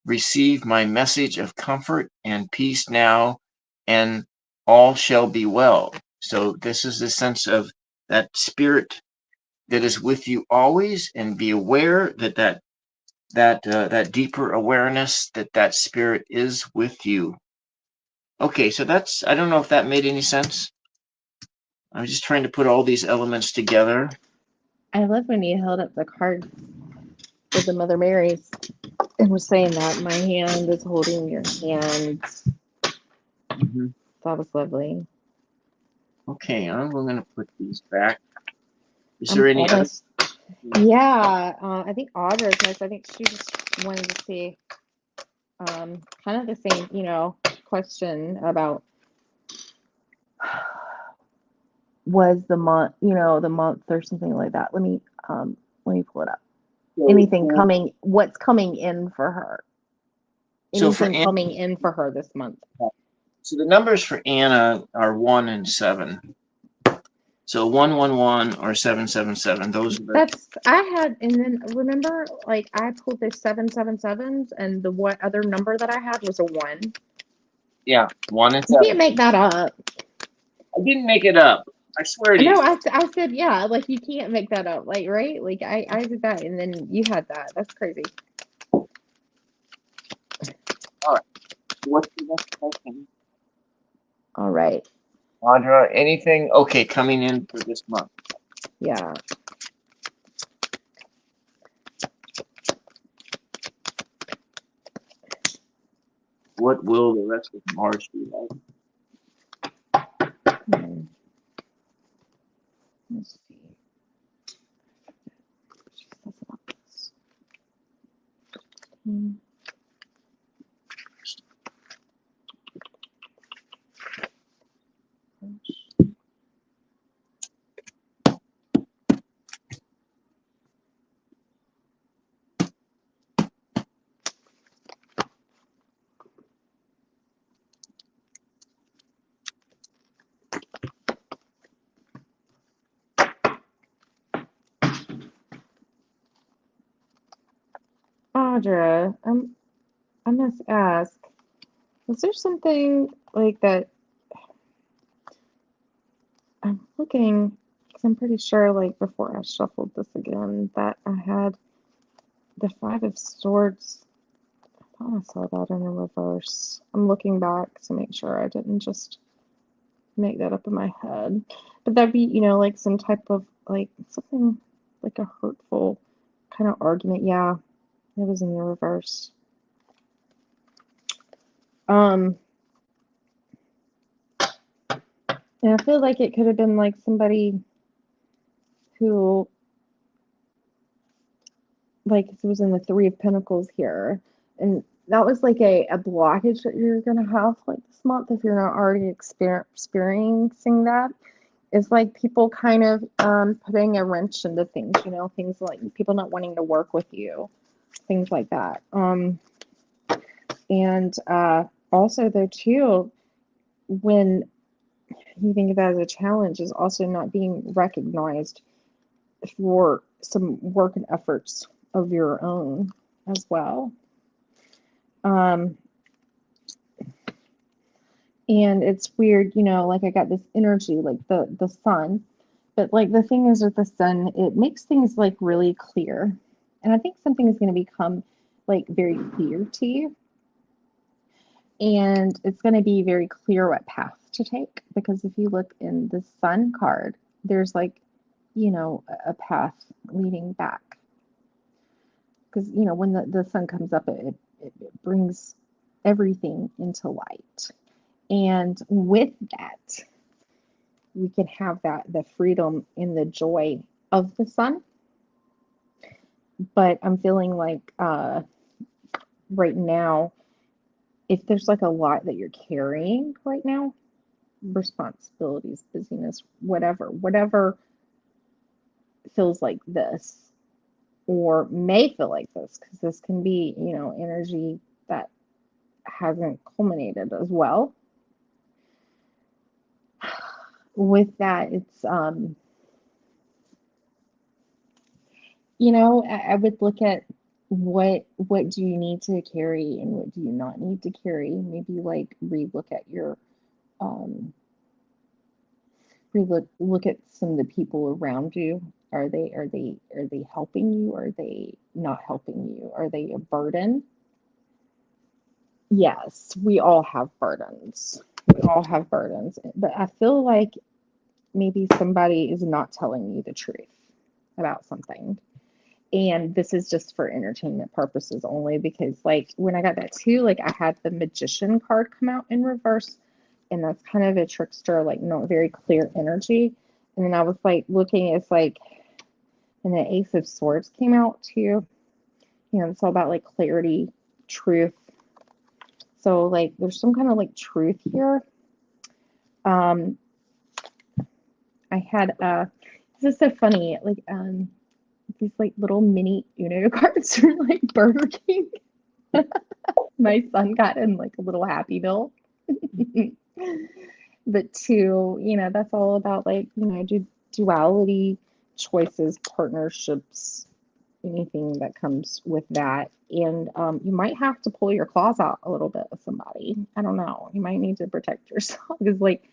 Receive my message of comfort and peace now, and all shall be well. So this is the sense of that spirit that is with you always, and be aware that deeper awareness that spirit is with you. Okay, so I don't know if that made any sense. I'm just trying to put all these elements together. I love when you held up the card with the Mother Marys and was saying that my hand is holding your hand. Mm-hmm. That was lovely. Okay, I'm going to put these back. Is there any other? Yeah, I think Audra's next. I think she just wanted to see kind of the same, question about was the month, the month or something like that. Let me pull it up. What's coming in for her? Anything coming in for her this month? So the numbers for Anna are 1 and 7. So 111 or 777. Those are I had, and then remember, like I pulled the 777s, and the what other number that I had was a 1. Yeah, 1 and 7. You can't make that up. I didn't make it up. I swear to you. No, I said yeah. Like you can't make that up. Like right? Like I did that, and then you had that. That's crazy. All right. What's the next question? All right. Audra, anything okay coming in for this month? Yeah. What will the rest of March be like? Let's see. Audra, I must ask, was there something like that? I'm looking, because I'm pretty sure, like, before I shuffled this again, that I had the 5 of Swords. I thought I saw that in the reverse. I'm looking back to make sure I didn't just make that up in my head. But that'd be, like some type of like something like a hurtful kind of argument. Yeah, it was in the reverse. And I feel like it could have been like somebody who, like, it was in the Three of Pentacles here, and that was like a blockage that you're gonna have like this month if you're not already experiencing that. It's like people kind of putting a wrench into things, things like people not wanting to work with you, things like that. And also though too, when you think of that as a challenge, is also not being recognized for some work and efforts of your own as well. And it's weird, like I got this energy, like the sun, but like the thing is with the sun, it makes things like really clear. And I think something is going to become like very clear to you. And it's going to be very clear what path to take, because if you look in the sun card, there's like, a path leading back. Because, when the sun comes up, it brings everything into light. And with that, we can have the freedom and the joy of the sun. But I'm feeling like right now, if there's like a lot that you're carrying right now, responsibilities, busyness, whatever feels like this, or may feel like this, because this can be, energy that hasn't culminated as well. With that, it's I would look at what do you need to carry and what do you not need to carry. Maybe like relook at your look at some of the people around you. Are they helping you? Are they not helping you? Are they a burden? Yes, we all have burdens. We all have burdens. But I feel like maybe somebody is not telling you the truth about something. And this is just for entertainment purposes only, because like when I got that too, like I had the Magician card come out in reverse, and that's kind of a trickster, like not very clear energy. And then I was like looking, it's like, and the Ace of Swords came out too. It's all about like clarity, truth. So like there's some kind of like truth here. I had this is so funny, like these like little mini Uno cards from like Burger King. My son got in like a little Happy Meal. But two, that's all about like, duality, choices, partnerships, anything that comes with that. And you might have to pull your claws out a little bit with somebody. I don't know. You might need to protect yourself, because like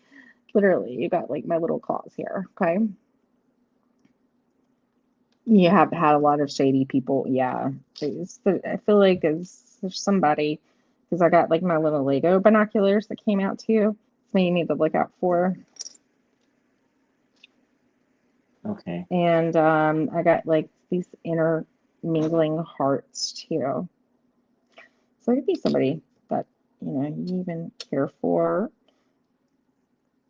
literally you got like my little claws here. Okay. You have had a lot of shady people. Yeah. I feel like there's somebody, because I got like my little Lego binoculars that came out too. So you need to look out for. Okay. And I got like these intermingling hearts too. So it could be somebody that, you even care for.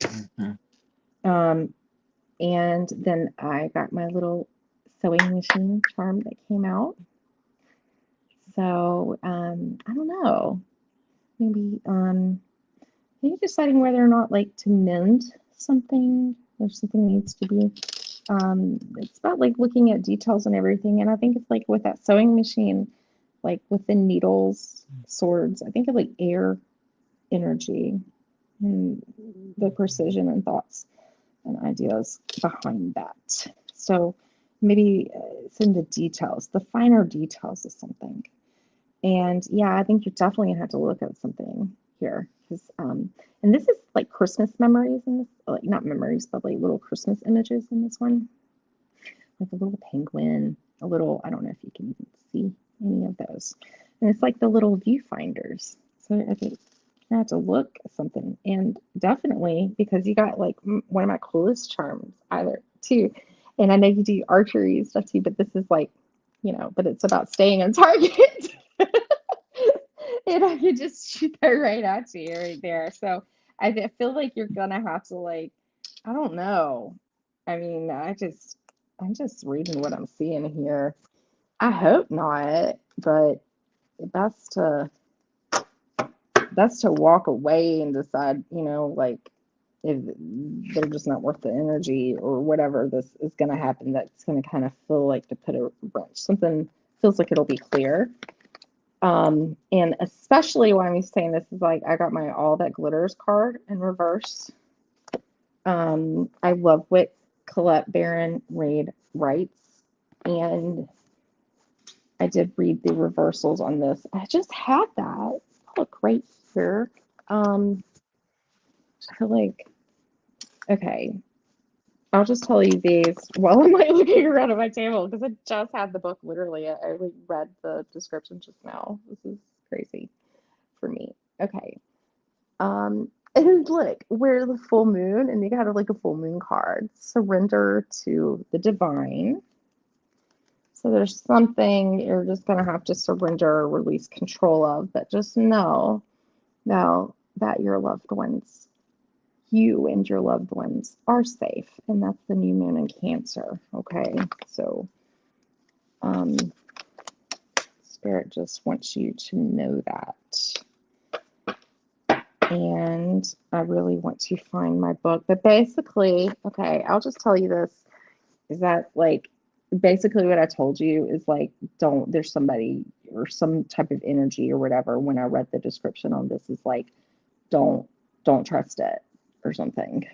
Mm-hmm. And then I got my little sewing machine charm that came out. So I don't know. Maybe deciding whether or not like to mend something, or something needs to be. It's about like looking at details and everything. And I think it's like with that sewing machine, like with the needles, swords, I think of like air energy and the precision and thoughts and ideas behind that. So maybe it's in the details, the finer details of something. And yeah, I think you're definitely gonna have to look at something here, because and this is like Christmas memories in this, like not memories, but like little Christmas images in this one, like a little penguin, a little, I don't know if you can even see any of those, and it's like the little viewfinders. So I think I had to look at something, and definitely because you got like one of my coolest charms either too, and I know you do archery and stuff too, but this is like, but it's about staying on target, and I could just shoot that right at you right there. So I feel like you're gonna have to like, I don't know. I mean, I'm just reading what I'm seeing here. I hope not, but that's to that's to walk away and decide, like if they're just not worth the energy or whatever this is going to happen. That's going to kind of feel like to put a wrench. Something feels like it'll be clear. And especially why I'm saying this is like I got my All That Glitters card in reverse. I love what Colette Baron Reid writes, and I did read the reversals on this. I just had that. Look right here. I feel like, okay, I'll just tell you these while I'm like looking around at my table because I just had the book literally. I like read the description just now. This is crazy for me. Okay. And look, we're the full moon, and you got like a full moon card. Surrender to the divine. So there's something you're just gonna have to surrender or release control of, but just know now that your loved ones, you and your loved ones are safe, and that's the new moon in Cancer. Okay, so Spirit just wants you to know that. And I really want to find my book, but basically, okay, I'll just tell you this, is that like basically what I told you is like, don't, there's somebody or some type of energy or whatever. When I read the description on this is like, don't trust it or something.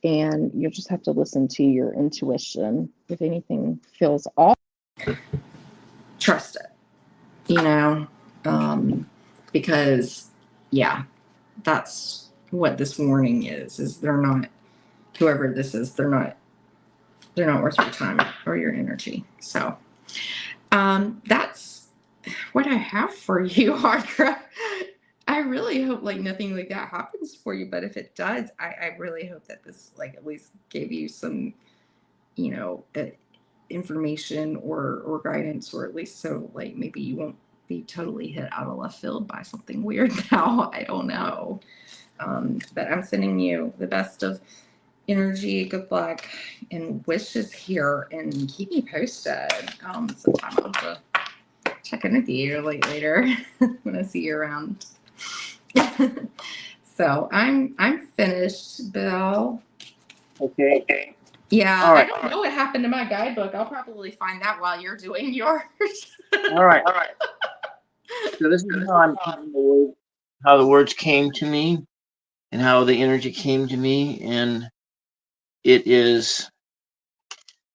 And you just have to listen to your intuition. If anything feels off, trust it, because yeah, that's what this warning is they're not, whoever this is, they're not worth your time or your energy. So that's what I have for you, Audra. I really hope like nothing like that happens for you, but if it does, I really hope that this like at least gave you some, information or guidance, or at least so like maybe you won't be totally hit out of left field by something weird now. I don't know. But I'm sending you the best of energy, good luck, and wishes here, and keep me posted. Sometime I'll have to check in with you like later when I see you around. So I'm finished, Bill. Okay. Yeah, All right. I don't know what happened to my guidebook. I'll probably find that while you're doing yours. All right. So this is how I'm how the words came to me and how the energy came to me, and it is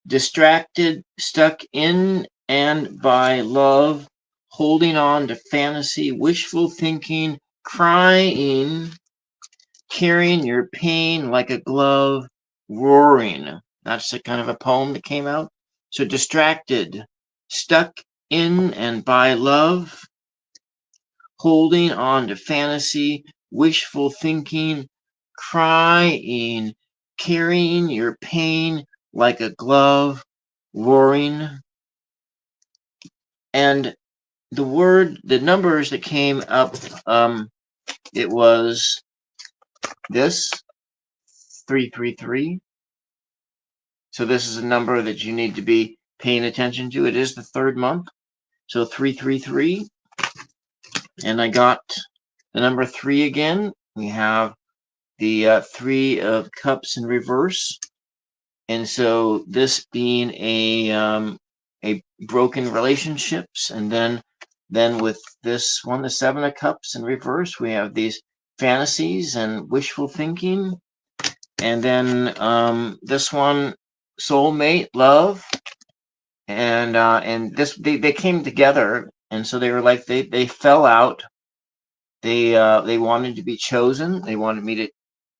distracted, stuck in and by love, holding on to fantasy, wishful thinking, crying, carrying your pain like a glove, roaring. That's the kind of a poem that came out. So distracted, stuck in and by love, holding on to fantasy, wishful thinking, crying, carrying your pain like a glove, roaring. And the numbers that came up, it was this 333. So this is a number that you need to be paying attention to. It is the third month. So 333. And I got the number 3 again. We have the 3 of cups in reverse. And so this being a broken relationships, and then with this one, the 7 of cups in reverse, we have these fantasies and wishful thinking. And then this one, soulmate, love, and this they came together, and so they were like they fell out. They wanted to be chosen. They wanted me to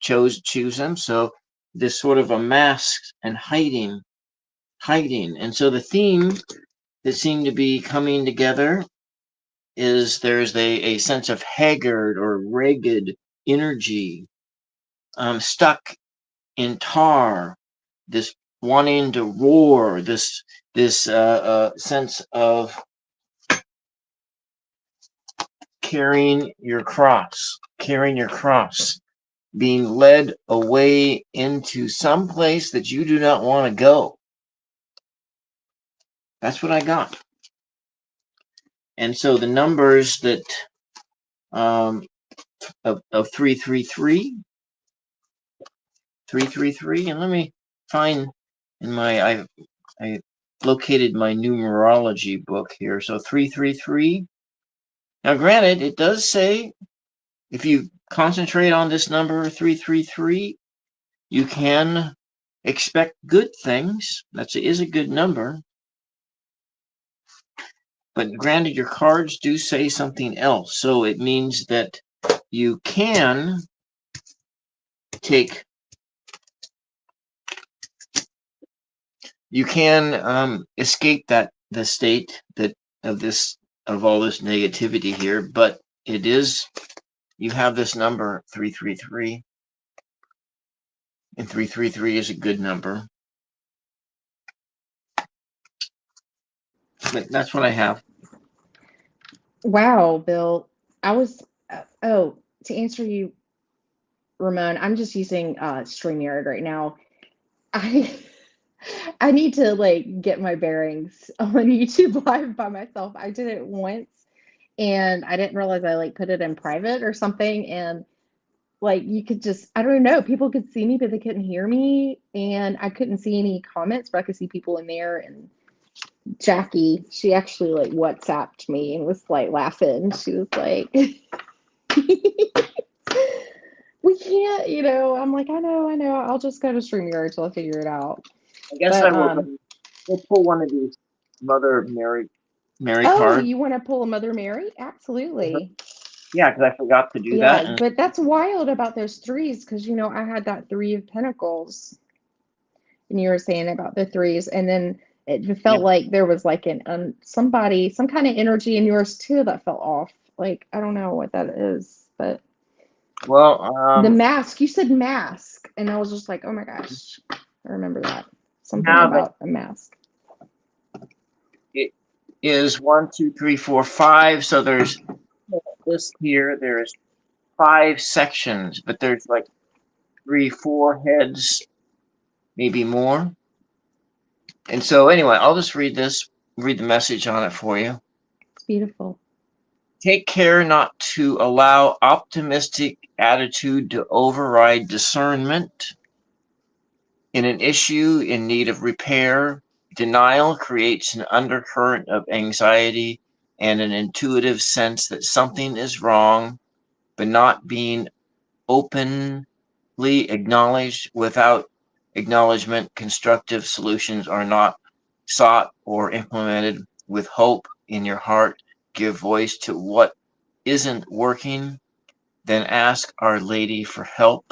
choose them. So this sort of a mask and hiding, and so the theme that seemed to be coming together is there's a sense of haggard or ragged energy, stuck in tar, this wanting to roar, this sense of carrying your cross, being led away into some place that you do not want to go. That's what I got. And so the numbers that of 333, and let me find in my I located my numerology book here. So 333. Now, granted, it does say if you concentrate on this number 333, you can expect good things. That is a good number. But granted, your cards do say something else. So it means that you can escape the state of all this negativity here. But you have this number 333, and 333 is a good number. But that's what I have. Wow, Bill. I was, oh, to answer you, Ramon, I'm just using StreamYard right now. I I need to like get my bearings on YouTube Live by myself. I did it once and I didn't realize I like put it in private or something. And like you could just, I don't know, people could see me, but they couldn't hear me. And I couldn't see any comments, but I could see people in there. And Jackie, she actually like WhatsApped me and was like laughing. She was like, we can't, I'm like, I know. I'll just go to StreamYard till I figure it out. I guess But I will we'll pull one of these Mother Mary oh, cards. you want to pull a Mother Mary? Absolutely. Yeah, because I forgot to do that. Yeah, but that's wild about those threes because I had that 3 of Pentacles, and you were saying about the threes, and then it felt like there was like some kind of energy in yours too that felt off. Like I don't know what that is, but the mask. You said mask, and I was just like, oh my gosh, I remember that. Something about a mask. It is 1, 2, 3, 4, 5. So there's this here. There's 5 sections, but there's like 3, 4 heads, maybe more. And so anyway, I'll just read the message on it for you. It's beautiful. Take care not to allow optimistic attitude to override discernment. In an issue in need of repair, denial creates an undercurrent of anxiety and an intuitive sense that something is wrong, but not being openly acknowledged. Without acknowledgement, constructive solutions are not sought or implemented. With hope in your heart, give voice to what isn't working, then ask Our Lady for help.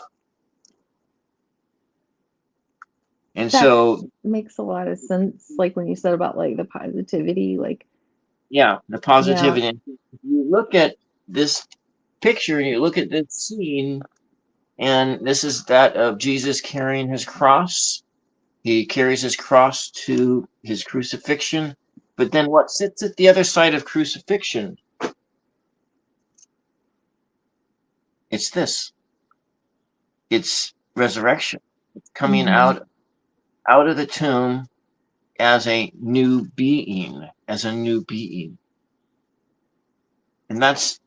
And that so makes a lot of sense. Like when you said about like the positivity, like the positivity. Yeah. If you look at this picture and you look at this scene, and this is that of Jesus carrying his cross. He carries his cross to his crucifixion, but then what sits at the other side of crucifixion? It's this. It's resurrection. It's coming out of the tomb as a new being, And that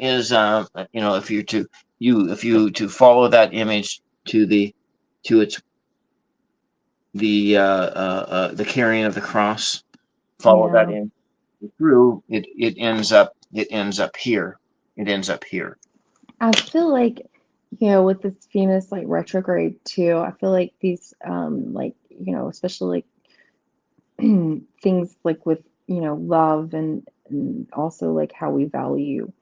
is, if you to follow that image to the carrying of the cross, follow that in through, it ends up here. It ends up here. I feel like, with this Venus like retrograde too, I feel like these especially like things like with love and also like how we value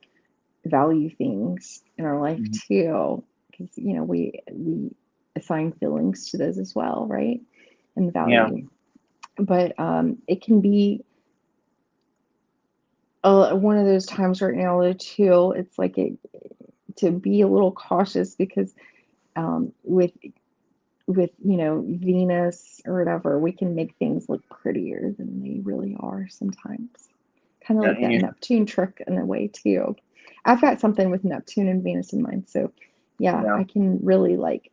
things in our life too, because we assign feelings to those as well, right? And value. But it can be one of those times right now though too. It's like to be a little cautious because with Venus or whatever, we can make things look prettier than they really are sometimes. Kind of Yeah, like that Neptune trick in a way too. I've got something with Neptune and Venus in mind, so yeah, yeah. I can really like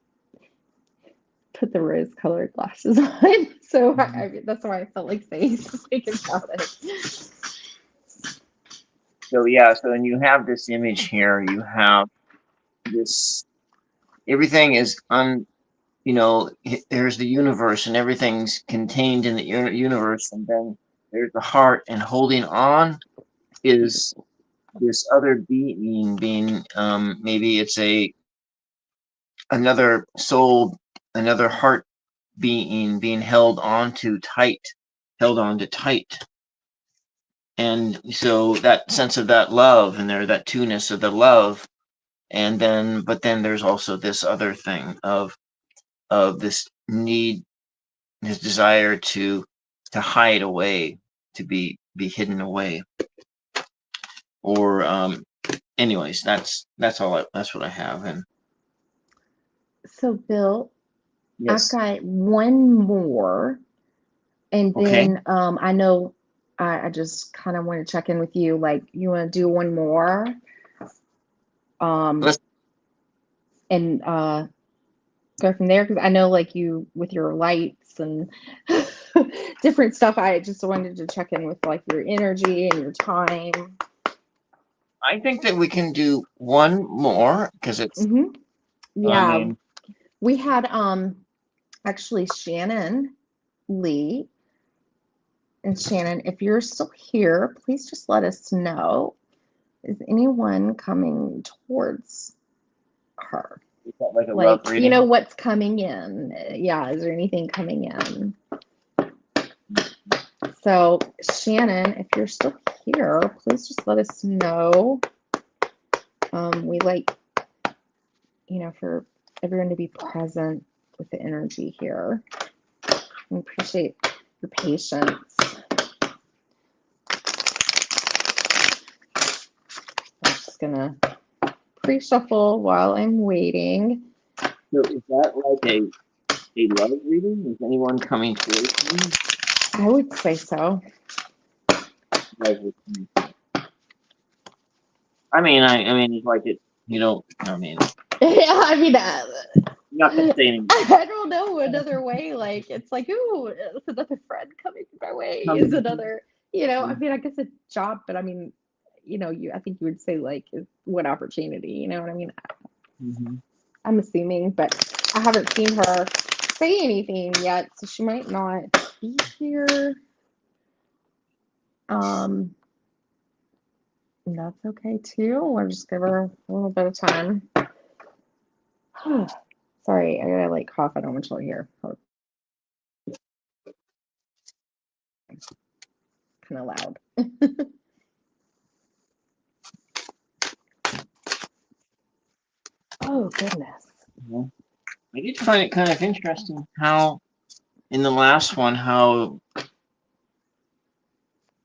put the rose-colored glasses on. So that's why I felt like saying something about it. So yeah, so when you have this image here, you have this, everything is there's the universe and everything's contained in the universe, and then there's the heart, and holding on is this other being, maybe it's another soul, another heart being held on to tight. And so that sense of that love, and that two-ness of the love, and then but then there's also this other thing of this need, his desire to hide away, to be hidden away. Or anyways, that's what I have. And So Bill, I've yes, got one more, and okay, then I know I just kind of want to check in with you. Like, you want to do one more, um, let's and go from there because I know like you with your lights and different stuff. I just wanted to check in with like your energy and your time. I think that we can do one more because it's, Hmm. I Yeah, mean, we had actually Shannon Lee. And Shannon, if you're still here, please just let us know. Is anyone coming towards her? is that like a love Like, reading? what's coming in? Yeah, is there anything coming in? So, Shannon, if you're still here, please just let us know. We like, for everyone to be present with the energy here. We appreciate your patience. I'm just gonna pre-shuffle while I'm waiting. So is that like a love reading? Is anyone coming towards me? I would say so. I mean, it's like it. You don't. I mean, Yeah, I mean, you're not gonna say anything. I don't know another way. Like, it's like, ooh, it's another friend coming my way. Is another, I mean, I guess a job, but I mean, I think you would say like, what opportunity? You know what I mean? Mm-hmm. I'm assuming, but I haven't seen her say anything yet, so she might not be here. And that's okay too. We'll just give her a little bit of time. Sorry, I gotta like cough. I don't want you to hear. Kind of loud. Oh goodness. I did find it kind of interesting how in the last one how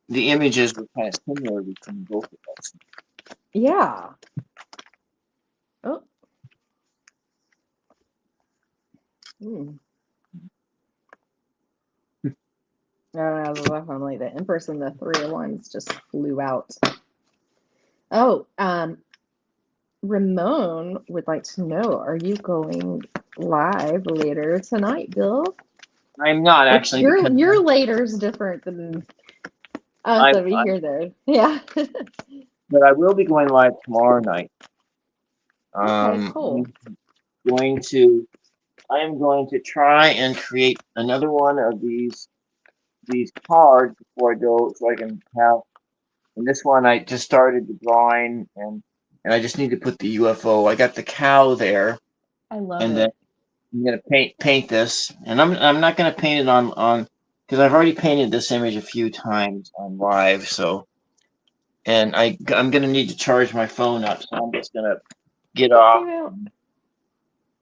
the images were kind of similar between both of us. Yeah. Oh. No, definitely the Empress and the 3 of Wands just flew out. Oh, Ramon would like to know, are you going live later tonight, Bill? I'm not Which actually, because your later is different than us over here, though. Yeah. but I will be going live tomorrow night. Okay, cool. I am going to try and create another one of these cards before I go, so I can have. And this one I just started the drawing, and I just need to put the UFO. I got the cow there, I love and then it. I'm gonna paint this, and I'm not gonna paint it on because I've already painted this image a few times on live. So, and I'm gonna need to charge my phone up, so I'm just gonna get Okay, off. well,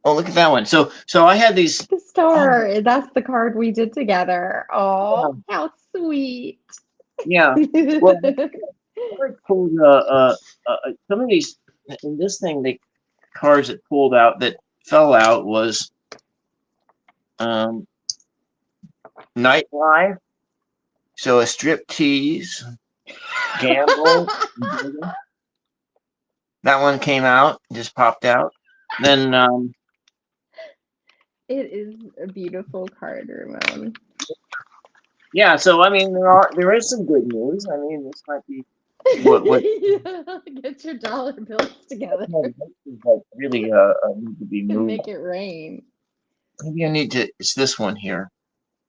Oh, look at that one. So I had these. the Oh, star. That's the card we did together. Oh, how sweet. yeah. Well, pulled some of these in this thing. The cards that pulled out that fell out was Nightlife, so a strip tease, gamble. That one came out, just popped out. Then It is a beautiful card, Ramon. yeah, so I mean there is some good news. I mean this might be what Get your dollar bills together like really need to be and moved. make it rain. Maybe I need to. It's this one here.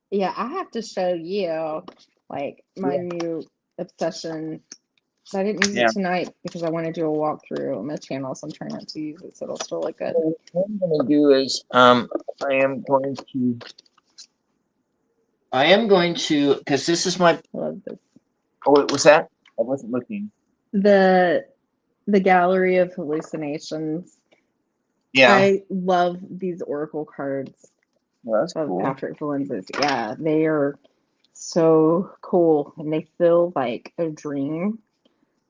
Yeah, I have to show you like my new obsession. I didn't use it tonight because I want to do a walkthrough on my channel, so I'm trying not to use it so it'll still look good. So what I'm going to do is I am going to because this is my. I love this. Oh, what was that? I wasn't looking. The Gallery of Hallucinations. Yeah. I love these oracle cards Well, that's of cool. Patrick Valenza's. Yeah, they are so cool and they feel like a dream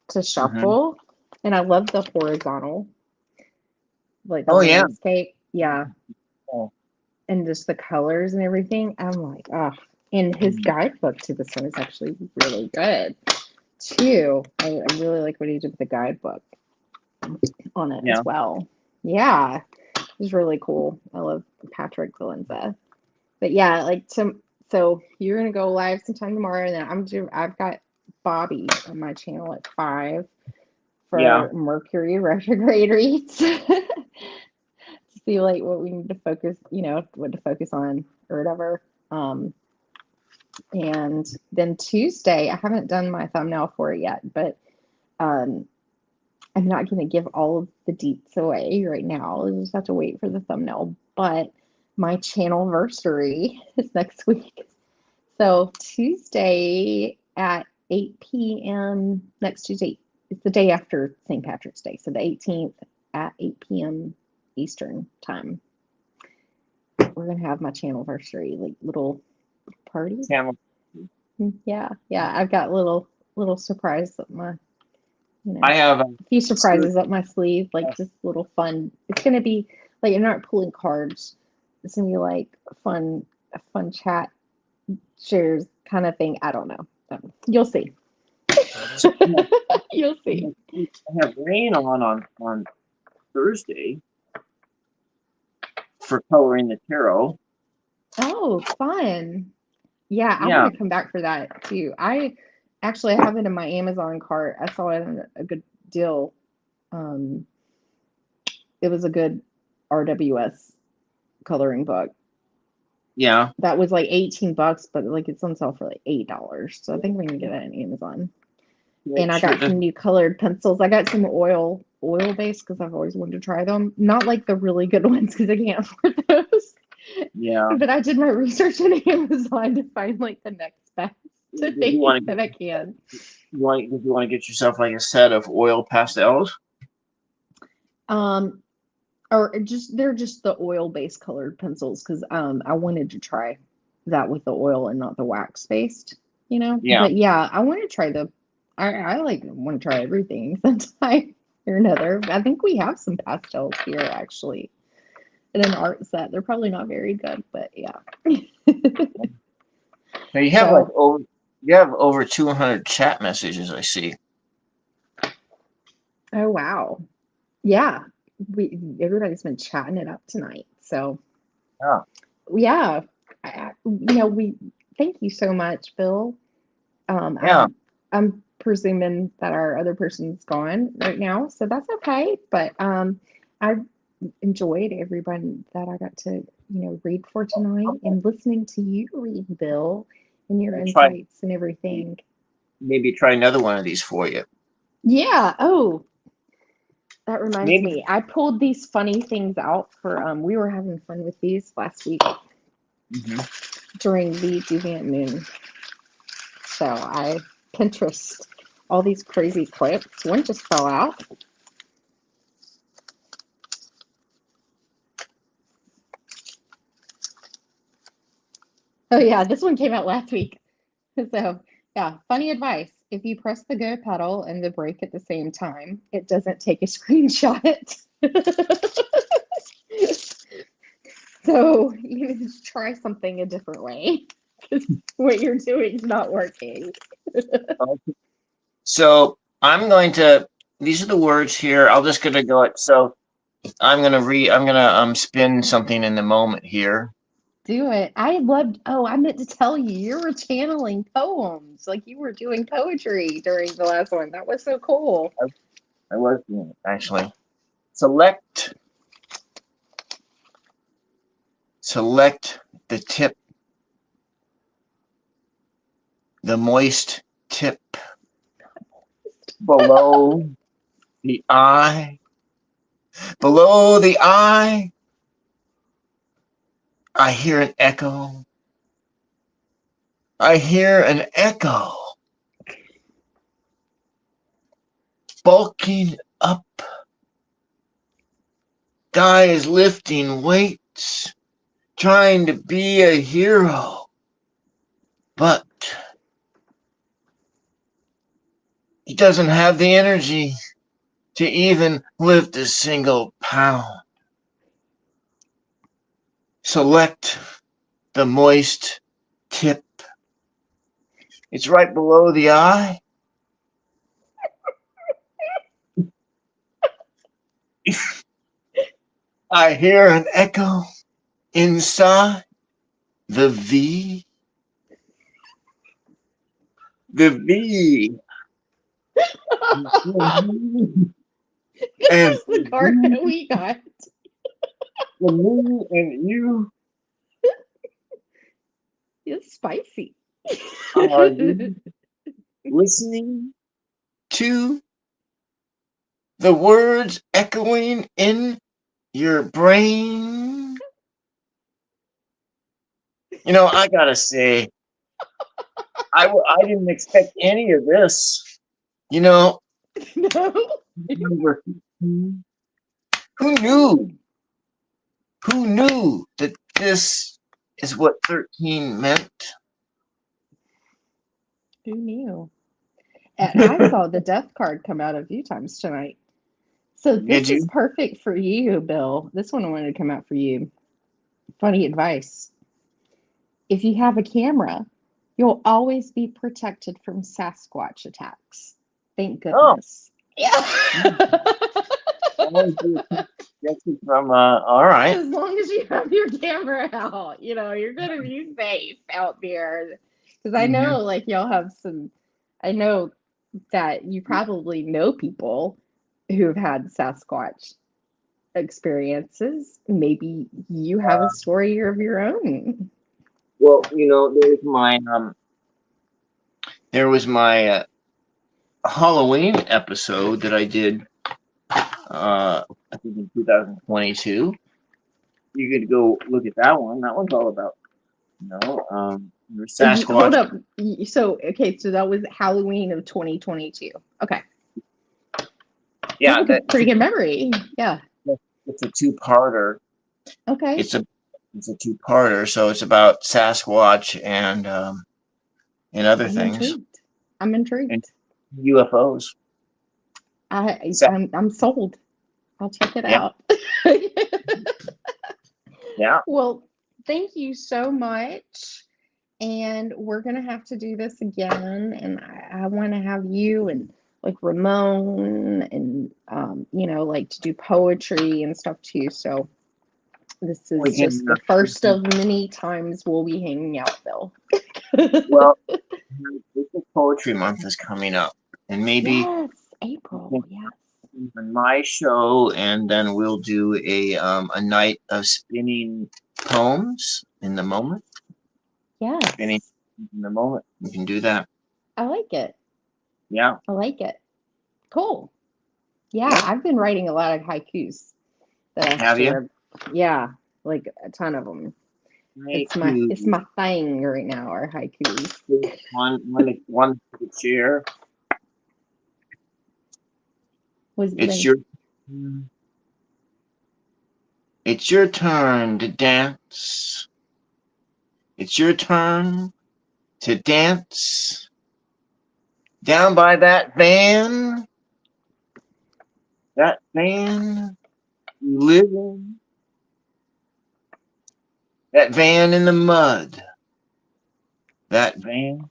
to shuffle. And I love the horizontal, like the landscape. Yeah. Oh. And just the colors and everything. I'm like, oh. And his guidebook to this one is actually really good too. I really like what he did with the guidebook on it as well. Yeah, it's really cool. I love Patrick Valenza. But yeah, like so you're gonna go live sometime tomorrow, and then I've got Bobby on my channel at 5 for Mercury retrograde reads. To see like what we need to focus, what to focus on or whatever. And then Tuesday, I haven't done my thumbnail for it yet, but I'm not going to give all of the deets away right now. I just have to wait for the thumbnail. But my channelversary is next week. So Tuesday at 8 p.m. next Tuesday, it's the day after St. Patrick's Day. So the 18th at 8 p.m. Eastern time. We're going to have my channelversary, like little party. Yeah. I've got little surprise up my, I have a few surprises up my sleeve, like just little fun. It's gonna be like you're not pulling cards. It's gonna be like a fun chat shares kind of thing. I don't know. You'll see. You'll see. I have rain on Thursday for coloring the tarot. Oh, fun. Yeah, I want to come back for that too. I actually have it in my Amazon cart. I saw it on a good deal. It was a good RWS coloring book. Yeah. That was like $18, but like it's on sale for like $8. So I think we can get it on Amazon. And I got some new colored pencils. I got some oil based because I've always wanted to try them. Not like the really good ones because I can't afford those. Yeah. But I did my research on Amazon to find like the next best thing that I can. Do you want to get yourself like a set of oil pastels? Or they're just the oil-based colored pencils because I wanted to try that with the oil and not the wax-based, Yeah. But yeah, I want to try I like want to try everything sometime or another. I think we have some pastels here actually in an art set. They're probably not very good, but yeah. Now you have over 200 chat messages, I see. Oh wow. Yeah. Everybody's been chatting it up tonight. So yeah. We thank you so much, Bill. I'm presuming that our other person's gone right now, so that's okay. But I enjoyed everyone that I got to read for tonight and listening to you read, Bill, and your insights and everything. Maybe try another one of these for you. Yeah. Oh, that reminds me. I pulled these funny things out for we were having fun with these last week during the Deviant Moon. So I Pinterest all these crazy clips. One just fell out. Oh yeah, this one came out last week. So yeah, funny advice. if you press the go pedal and the brake at the same time, it doesn't take a screenshot. So you need to try something a different way. What you're doing is not working. So I'm going to, these are the words here. I'm just going to go it. So I'm going to spin something in the moment here. Do it. I meant to tell you, you were channeling poems, like you were doing poetry during the last one. That was so cool. I was doing it, actually. Select the tip, the moist tip below the eye. Below the eye, I hear an echo. I hear an echo. Bulking up. Guy is lifting weights, trying to be a hero. But he doesn't have the energy to even lift a single pound. Select the moist tip. It's right below the eye. I hear an echo inside the V. The V. This And is the card that we got. the me and you It's spicy. are you listening to the words echoing in your brain? You know, I gotta say, I didn't expect any of this. You know, No. number 15, who knew? Who knew that this is what 13 meant? Who knew? And I saw the death card come out a few times tonight. So Did this is you? perfect for you, Bill. This one wanted to come out for you. Funny advice. If you have a camera, you'll always be protected from Sasquatch attacks. Thank Oh, goodness. Yeah. from all right. As long as you have your camera out, you're going to be safe out there. Because I know, like, y'all have I know that you probably know people who've had Sasquatch experiences. Maybe you have a story of your own. Well, you know, there was my Halloween episode that I did I think in 2022. You could go look at that one. That one's all about, Hold Sasquatch. up. So that was Halloween of 2022. Okay. Yeah, You have a pretty good memory. Yeah. it's a two-parter. Okay. It's a two-parter, so it's about Sasquatch and other things. I'm intrigued. And UFOs. I'm sold. I'll check it out. Yeah. Well, thank you so much. And we're gonna have to do this again. And I want to have you and like Ramon and like to do poetry and stuff too. So this is just the first of many times we'll be hanging out, Bill. Well, Poetry Month is coming up, and maybe yes, April. Yes. On my show, and then we'll do a night of spinning poems in the moment. Yeah. Spinning in the moment. We can do that. I like it. Yeah. I like it. Cool. Yeah, I've been writing a lot of haikus that I have you? Yeah, like a ton of them. It's my thing right now. Are haikus. One to share. It's your turn to dance. It's your turn to dance. down by that van you live in, that van in the mud, that van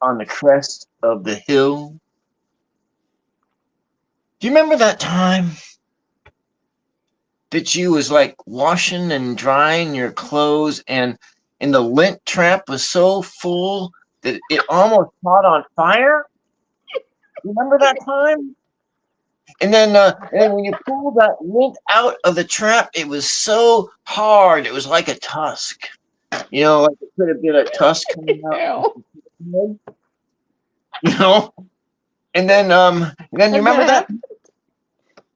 on the crest of the hill. Do you remember that time that you was like washing and drying your clothes and the lint trap was so full that it almost caught on fire? Remember that time? And then when you pulled that lint out of the trap, it was so hard. It was like a tusk. You know, like it could have been a tusk coming out. Ew. You know? And then you remember that?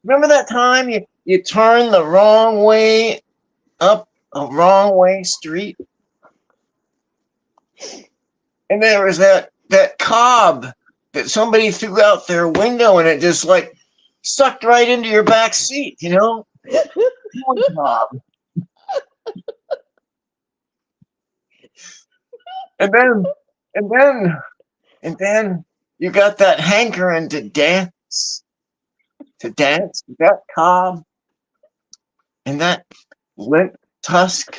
Remember that time you turned the wrong way up a wrong way street? And there was that cob that somebody threw out their window and it just like sucked right into your back seat, you know? Corn cob. And then you got that hankering to dance with that cob and that lint tusk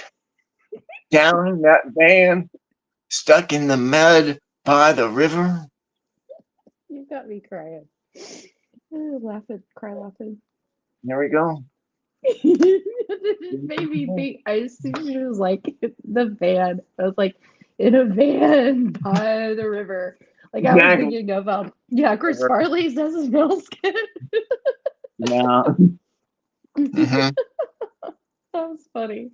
down in that van stuck in the mud by the river. You got me crying. Cry laughing. There we go. It made me think. As soon as it was like the van, I was like, in a van by the river. Like I was thinking of Chris Farley's Doesn't Smell Good. Yeah. That was funny.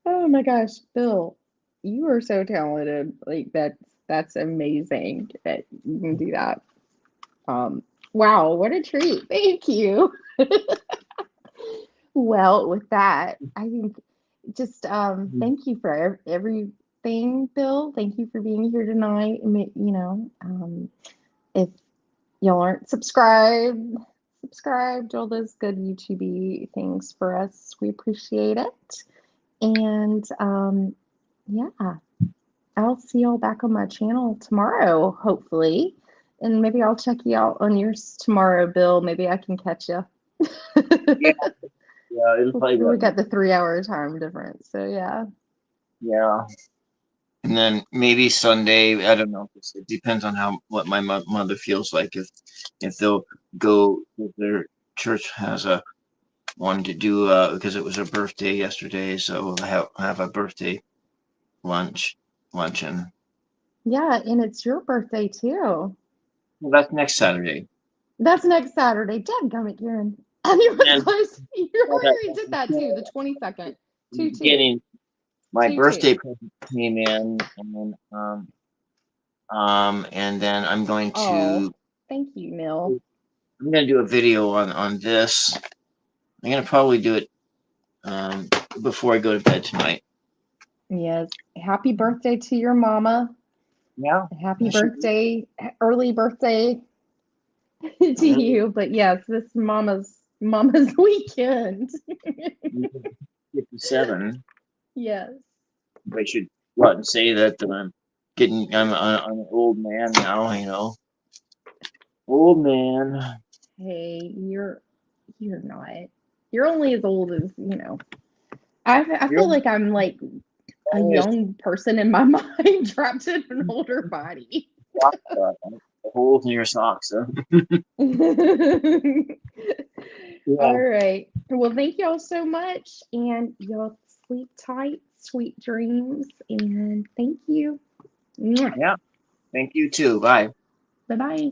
Oh my gosh, Bill, you are so talented. Like that's amazing that you can do that. Wow, what a treat. Thank you. Well, with that, I think just thank you for everything, Bill. Thank you for being here tonight. You know, if y'all aren't subscribed do all those good YouTube things for us. We appreciate it. And yeah, I'll see y'all back on my channel tomorrow, hopefully. And maybe I'll check you out on yours tomorrow, Bill. Maybe I can catch you. Yeah, it'll probably we got the 3-hour time difference, so yeah. Yeah. And then maybe Sunday, I don't know. It depends on what my mother feels like. If they'll go, if their church has one to do because it was her birthday yesterday, so we'll have a birthday luncheon. Yeah, and it's your birthday too. Well, that's next Saturday. That's next Saturday. Dadgummit, you're you were close. You already did that too. The 22nd. 2/2. My birthday present came in, and then I'm going to. Oh, thank you, Neil. I'm going to do a video on this. I'm going to probably do it before I go to bed tonight. Yes. Happy birthday to your mama. Yeah. Happy birthday, early birthday to you. But yes, this is mama's weekend. 57. Yes. I should go out and say that I'm an old man now, you know. Old man. Hey, you're not. You're only as old as, you know. I feel like I'm like a young person in my mind trapped in an older body. The holes in your socks, huh? Yeah. All right. Well, thank y'all so much. And y'all sleep tight, sweet dreams. And thank you. Yeah. Thank you too. Bye. Bye-bye.